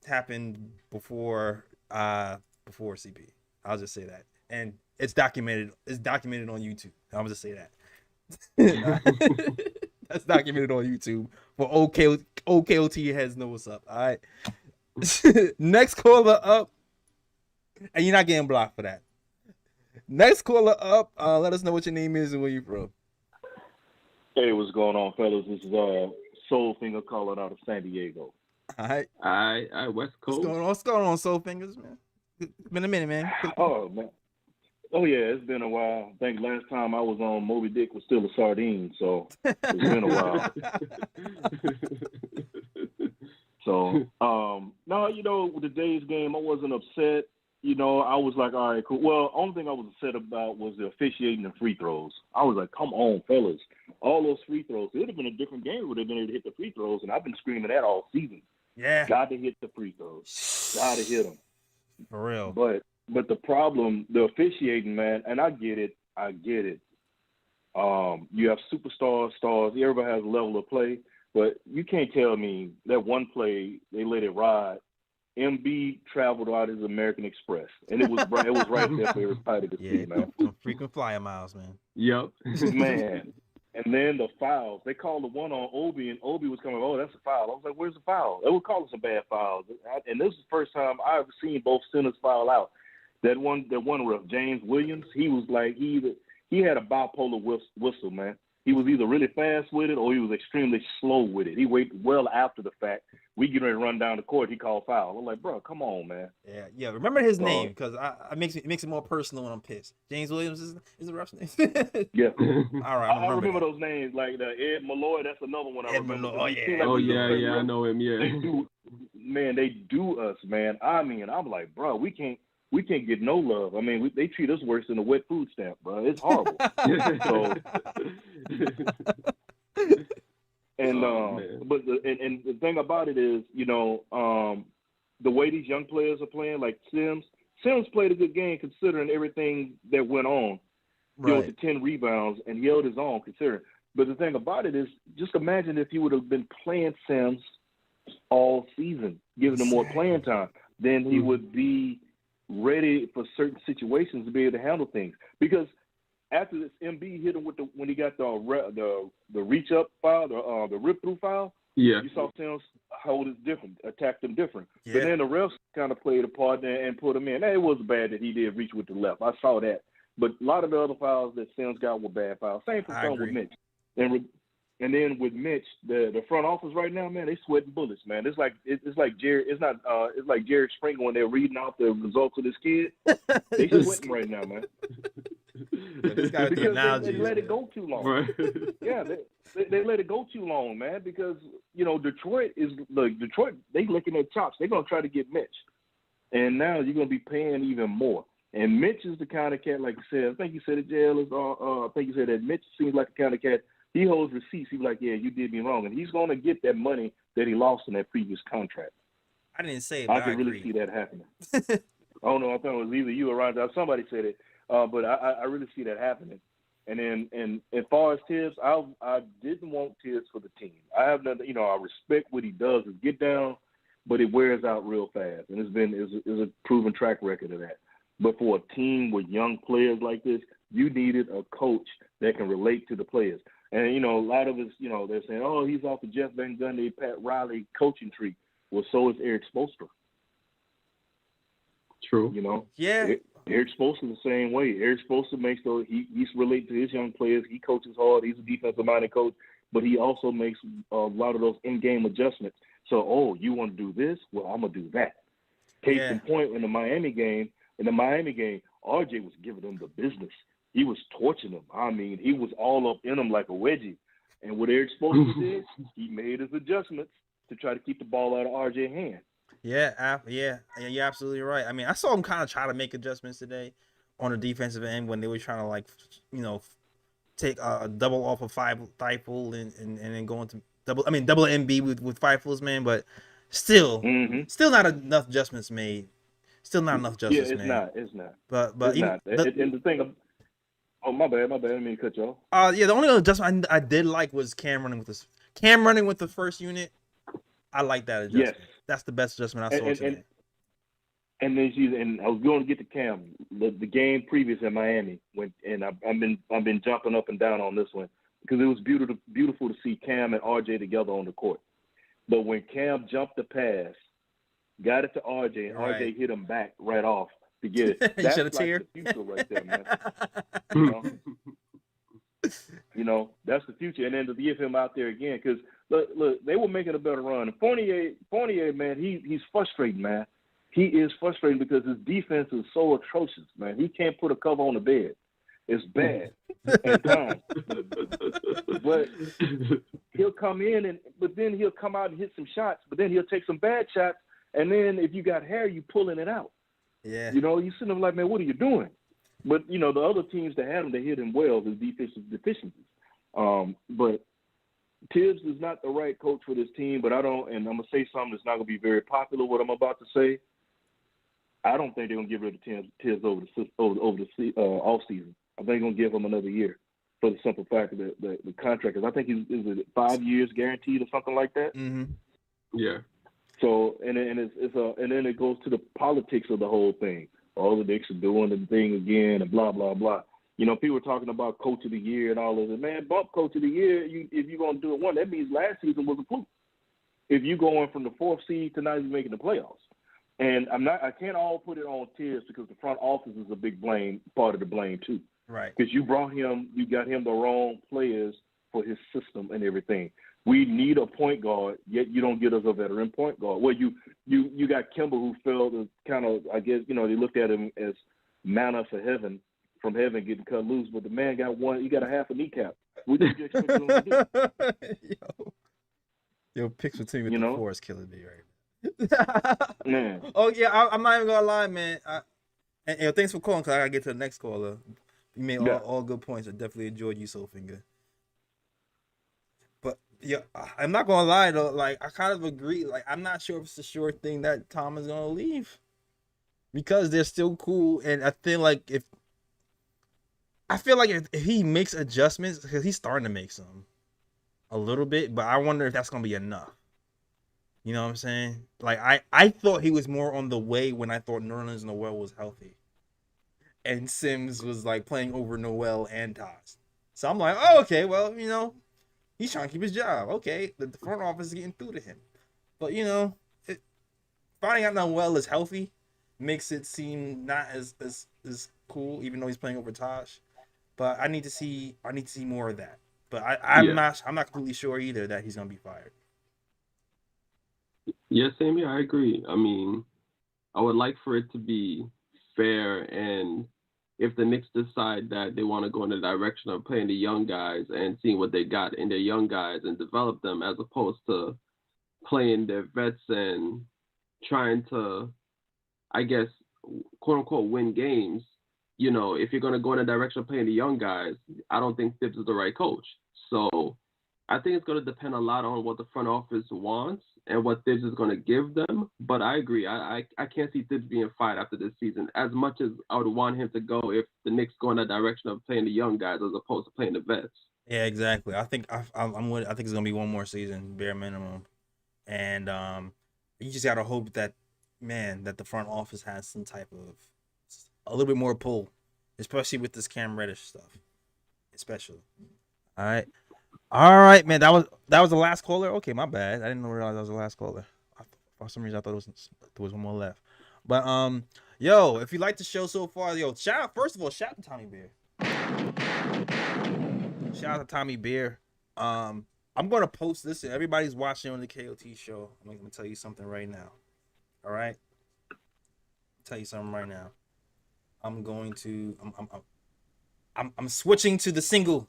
happened before CP. I'll just say that, and it's documented. It's documented on YouTube. I'll just say that. That's documented on YouTube. For OKOT heads know what's up. All right. Next caller up, and you're not getting blocked for that. Next caller up, let us know what your name is and where you're from. Hey, what's going on, fellas? This is Soul Finger calling out of San Diego. All right, West Coast. What's going on, Soul Fingers, man? It's been a minute, man. Oh man, oh yeah, it's been a while. I think last time I was on, Moby Dick was still a sardine, so it's been a while. So, no, with today's game, I wasn't upset. I was like, all right, cool. Well, only thing I was upset about was the officiating and free throws. I was like, come on, fellas. All those free throws. It would have been a different game would have been able to hit the free throws, and I've been screaming that all season. Yeah. Got to hit the free throws. Got to hit them. For real. But the problem, the officiating, man, and I get it. You have superstars, stars. Everybody has a level of play. But you can't tell me that one play, they let it ride. Embiid traveled out his American Express, and it was right there for everybody to see, man. Freaking flyer miles, man. Yep. Man. And then the fouls. They called the one on Obi, and Obi was coming, oh, that's a foul. I was like, where's the foul? They were calling some bad fouls. And this is the first time I've seen both centers foul out. That one ref, James Williams, he was like, he had a bipolar whistle, man. He was either really fast with it or he was extremely slow with it. He waited well after the fact. We get ready to run down the court. He called foul. I'm like, bro, come on, man. Yeah. Remember his name because it makes it more personal when I'm pissed. James Williams is the ref's name. Yeah. All right. I remember those names like Ed Malloy. That's another one I remember. Yeah. I know him. Yeah. They do us, man. I mean, I'm like, bro, we can't get no love. I mean, they treat us worse than a wet food stamp, bro. It's horrible. But the thing about it is, the way these young players are playing, like Sims played a good game considering everything that went on. With the 10 rebounds, and he held his own considering. But the thing about it is, just imagine if he would have been playing Sims all season, giving him more playing time, then he would be ready for certain situations to be able to handle things. Because after this, Embiid hit him when he got the reach up foul, the rip through foul. Yeah, you saw Sims hold it different, attacked him different. Yeah. But then the refs kind of played a part and put him in. Now, it was bad that he did reach with the left. I saw that. But a lot of the other fouls that Sims got were bad fouls. Same for some with Mitch. And then with Mitch, the front office right now, man, they sweating bullets, man. It's like Jerry. It's like Jerry Springer when they're reading out the results of this kid. They sweating right now, man. This guy with the analogies, they let it go too long. Right. Yeah, they let it go too long, man. Because Detroit, they licking their chops. They're gonna try to get Mitch, and now you're gonna be paying even more. And Mitch is the kind of cat, like you said. I think you said it, JL. I think you said that Mitch seems like the kind of cat. He holds receipts. He's like, yeah, you did me wrong. And he's going to get that money that he lost in that previous contract. I didn't say it, I can really see that happening. I don't know. I think it was either you or Ryan. Somebody said it. But I really see that happening. And then, and as far as Tibbs, I didn't want Tibbs for the team. I have nothing, I respect what he does, his get down, but it wears out real fast. And it's a proven track record of that. But for a team with young players like this, you needed a coach that can relate to the players. And, a lot of us, they're saying, oh, he's off the Jeff Van Gundy, Pat Riley coaching tree. Well, so is Eric Spoelstra. True. Yeah. Eric Spoelstra the same way. Eric Spoelstra makes those, he's related to his young players. He coaches hard. He's a defensive-minded coach. But he also makes a lot of those in-game adjustments. So, you want to do this? Well, I'm going to do that. Case in point, in the Miami game, RJ was giving them the business. He was torching them. I mean, he was all up in them like a wedgie. And what Eric Spoelstra did, he made his adjustments to try to keep the ball out of RJ's hand. Yeah, you're absolutely right. I mean, I saw him kind of try to make adjustments today on the defensive end when they were trying to take a double off of Thibault and then go into double Embiid with Fifles, man. But Still not enough adjustments made. Still not enough adjustments made. It's not. But it's not. And the thing of, oh, my bad. I didn't mean to cut you off. Yeah, the only adjustment I did like was Cam running with this. Cam running with the first unit. I like that adjustment. Yes. That's the best adjustment I saw today. And then I was going to get to Cam. The game previous in Miami, I've been jumping up and down on this one because it was beautiful to see Cam and RJ together on the court. But when Cam jumped the pass, got it to RJ, and RJ hit him back right off to get it. That's like the future right there, man. You know, that's the future. And then to give him out there again, because look, they were making a better run. And Fournier, man, he's frustrating, man. He is frustrating because his defense is so atrocious, man. He can't put a cover on the bed. It's bad at times. But he'll come in, but then he'll come out and hit some shots, but then he'll take some bad shots, and then if you got hair, you pulling it out. Yeah. You know, you sitting there like, man, what are you doing? But, you know, the other teams that had him, they hit him well, his defensive deficiencies. But Tibbs is not the right coach for this team, but and I'm going to say something that's not going to be very popular, what I'm about to say. I don't think they're going to get rid of Tibbs over the offseason. I think they're going to give him another year for the simple fact that the contract is, I think is it 5 years guaranteed or something like that? Mm-hmm. Yeah. So, and then it goes to the politics of the whole thing. All the Knicks are doing the thing again and blah, blah, blah. You know, people are talking about Coach of the Year and all of it. Man, bump Coach of the Year, if you're going to do it one, that means last season was a fluke. If you're going from the 4th seed to not even making the playoffs. And I can't all put it on Tibbs because the front office is a big part of the blame too. Right. Because you got him the wrong players for his system and everything. We need a point guard, yet you don't get us a veteran point guard. Well, you got Kemba who felt kind of, I guess, you know, they looked at him as manna from heaven getting cut loose, but the man got he got a half a kneecap. What did you expect him to do? Yo, picks between with the force killing me right now. Man. Oh yeah, I'm not even gonna lie, man. And thanks for calling, because I gotta get to the next caller. You made all good points. I definitely enjoyed you, Soulfinger. But yeah, I'm not gonna lie though. Like, I kind of agree. Like, I'm not sure if it's a sure thing that Tom is gonna leave, because they're still cool. And I feel like if he makes adjustments, because he's starting to make some a little bit, but I wonder if that's gonna be enough. You know what I'm saying? Like, I thought he was more on the way when I thought Nerlens Noel was healthy, and Sims was like playing over Noel and Taj. So I'm like, oh, okay, well, you know, he's trying to keep his job. Okay, the front office is getting through to him. But, you know, finding out Noel is healthy makes it seem not as cool, even though he's playing over Taj. But I need to see more of that. But I'm not completely sure either that he's gonna be fired. Yeah, same here. I agree. I mean, I would like for it to be fair, and if the Knicks decide that they want to go in the direction of playing the young guys and seeing what they got in their young guys and develop them, as opposed to playing their vets and trying to, I guess, quote unquote, win games. You know, if you're going to go in the direction of playing the young guys, I don't think Tibbs is the right coach. So I think it's going to depend a lot on what the front office wants and what Tibbs is going to give them. But I agree. I can't see Tibbs being fired after this season, as much as I would want him to go if the Knicks go in that direction of playing the young guys as opposed to playing the vets. Yeah, exactly. I think it's going to be one more season, bare minimum. And you just got to hope that the front office has some type of a little bit more pull, especially with this Cam Reddish stuff. Especially. All right, man. That was the last caller. Okay, my bad. I didn't realize that was the last caller. For some reason, I thought there was one more left. But yo, if you like the show so far, yo, first of all, shout out to Tommy Beer. Shout out to Tommy Beer. I'm gonna post this. Everybody's watching on the KOT show. I'm gonna tell you something right now. All right. Tell you something right now. I'm switching to the single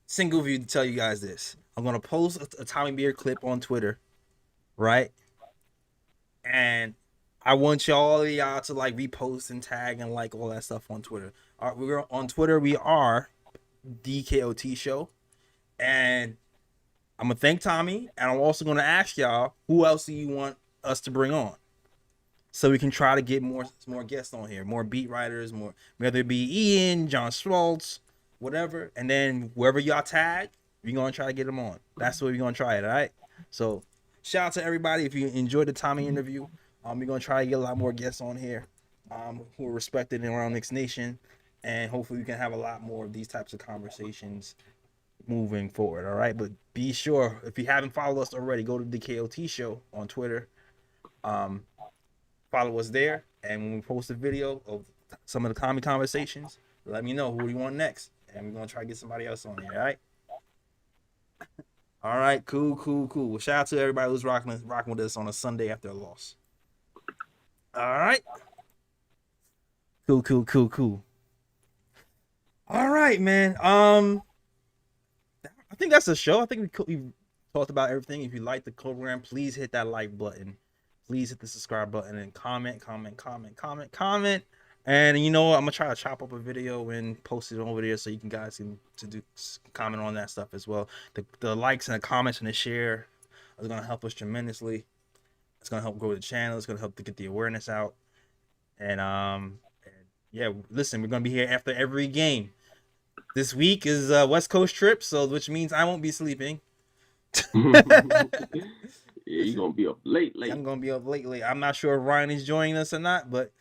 view to tell you guys this. I'm gonna post a Tommy Beer clip on Twitter, right? And I want y'all to like repost and tag and like all that stuff on Twitter. We're on Twitter. We are DKOT show, and I'm gonna thank Tommy, and I'm also gonna ask y'all, who else do you want us to bring on, so we can try to get more guests on here, more beat writers, more, whether it be Ian, John Schwartz, whatever, and then wherever y'all tag, we're gonna try to get them on. That's the way we're gonna try it. All right. So shout out to everybody. If you enjoyed the Tommy interview, we're gonna try to get a lot more guests on here, who are respected around Knicks Nation, and hopefully we can have a lot more of these types of conversations moving forward. All right. But be sure, if you haven't followed us already, go to the KOT Show on Twitter. Follow us there, and when we post a video of some of the Tommy conversations, let me know who you want next, and we're gonna try to get somebody else on here. All right. All right, cool. Well, shout out to everybody who's rocking with us on a Sunday after a loss. All right. Cool. All right, man. I think that's a show. I think we talked about everything. If you like the program, please hit that like button. Please hit the subscribe button and comment. And you know what? I'm gonna try to chop up a video and post it over there so you guys can comment on that stuff as well. The likes and the comments and the share are gonna help us tremendously. It's gonna help grow the channel. It's gonna help to get the awareness out. And yeah, listen, we're gonna be here after every game. This week is a West Coast trip, so which means I won't be sleeping. Yeah, you're gonna be up late. I'm gonna be up late. I'm not sure if Ryan is joining us or not, but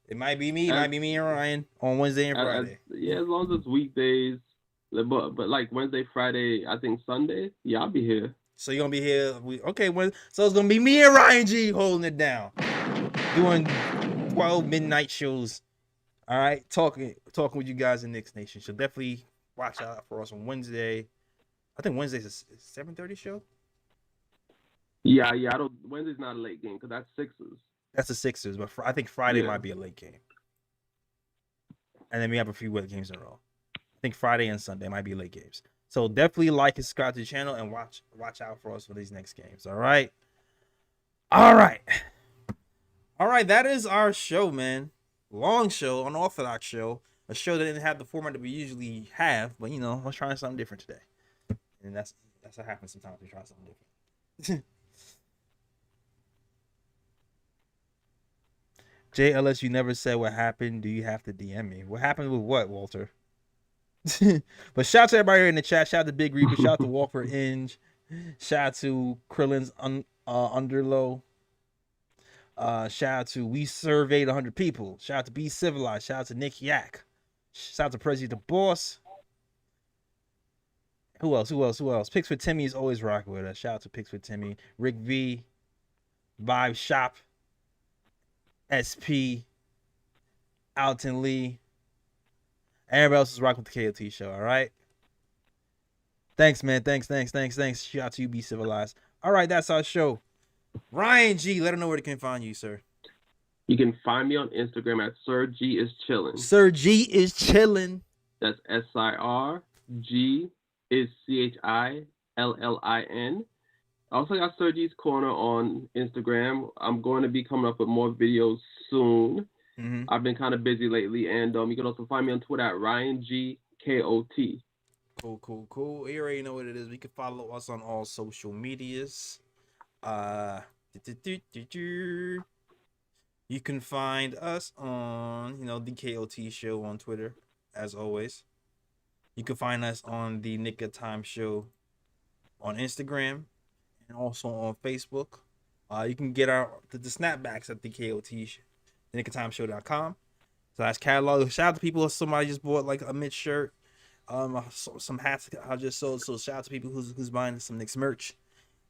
it might be me. It might be me and Ryan on Wednesday and Friday. Yeah, as long as it's weekdays. But like Wednesday, Friday, I think Sunday. Yeah, I'll be here. So you're gonna be here. So it's gonna be me and Ryan G holding it down, doing 12 midnight shows. All right, talking with you guys in Knicks Nation. So definitely watch out for us on Wednesday. I think Wednesday's a 7:30 show. Yeah. Wednesday's not a late game because that's Sixers. That's the Sixers, but I think Friday might be a late game. And then we have a few late games in a row. I think Friday and Sunday might be late games. So definitely like and subscribe to the channel and watch out for us for these next games. All right. That is our show, man. Long show, unorthodox show. A show that didn't have the format that we usually have, but you know, I was trying something different today. And that's what happens sometimes. We try something different. JLS, you never said what happened. Do you have to DM me? What happened with what, Walter? But shout out to everybody here in the chat. Shout out to Big Reaper. Shout out to Walker Inge. Shout out to Krillin's Underlow. Shout out to We Surveyed 100 People. Shout out to Be Civilized. Shout out to Nick Yak. Shout out to Prezi the Boss. Who else? Picks with Timmy is always rocking with us. Shout out to Picks with Timmy. Rick V. Vibe Shop. SP. Alton Lee. Everybody else is rocking with the KOT show, all right? Thanks, man. Thanks. Shout out to you, Be Civilized. All right, that's our show. Ryan G, let them know where they can find you, sir. You can find me on Instagram at Sir G is Chillin'. Sir G is Chillin'. That's SIR. G is CHILLIN. I also got Sir G's Corner on Instagram. I'm going to be coming up with more videos soon. Mm-hmm. I've been kind of busy lately, and you can also find me on Twitter at RyanGKOT. Cool. You already know what it is. We can follow us on all social medias. You can find us on, the KOT show on Twitter, as always. You can find us on the Nick of Time show on Instagram and also on Facebook. You can get the snapbacks at the KOT nickoftimeshow.com. So that's catalog. Shout out to people. Somebody just bought like a mid shirt, some hats I just sold. So shout out to people who's buying some Knicks merch.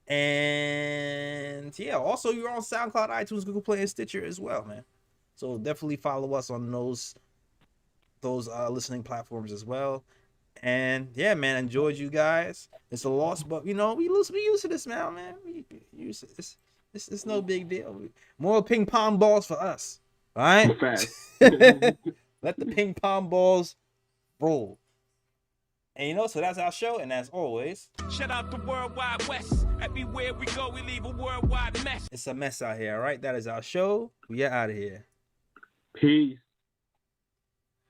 And yeah, also you're on SoundCloud, iTunes, Google Play, and Stitcher as well, man. So definitely follow us on those listening platforms as well. And yeah, man, enjoyed you guys. It's a loss, but we used to this now, man. We used to this. It's no big deal. More ping pong balls for us. All right? Let the ping pong balls roll. And so that's our show, and as always, shout out the Worldwide West. Everywhere we go, we leave a worldwide mess. It's a mess out here, all right? That is our show. We are out of here. Peace.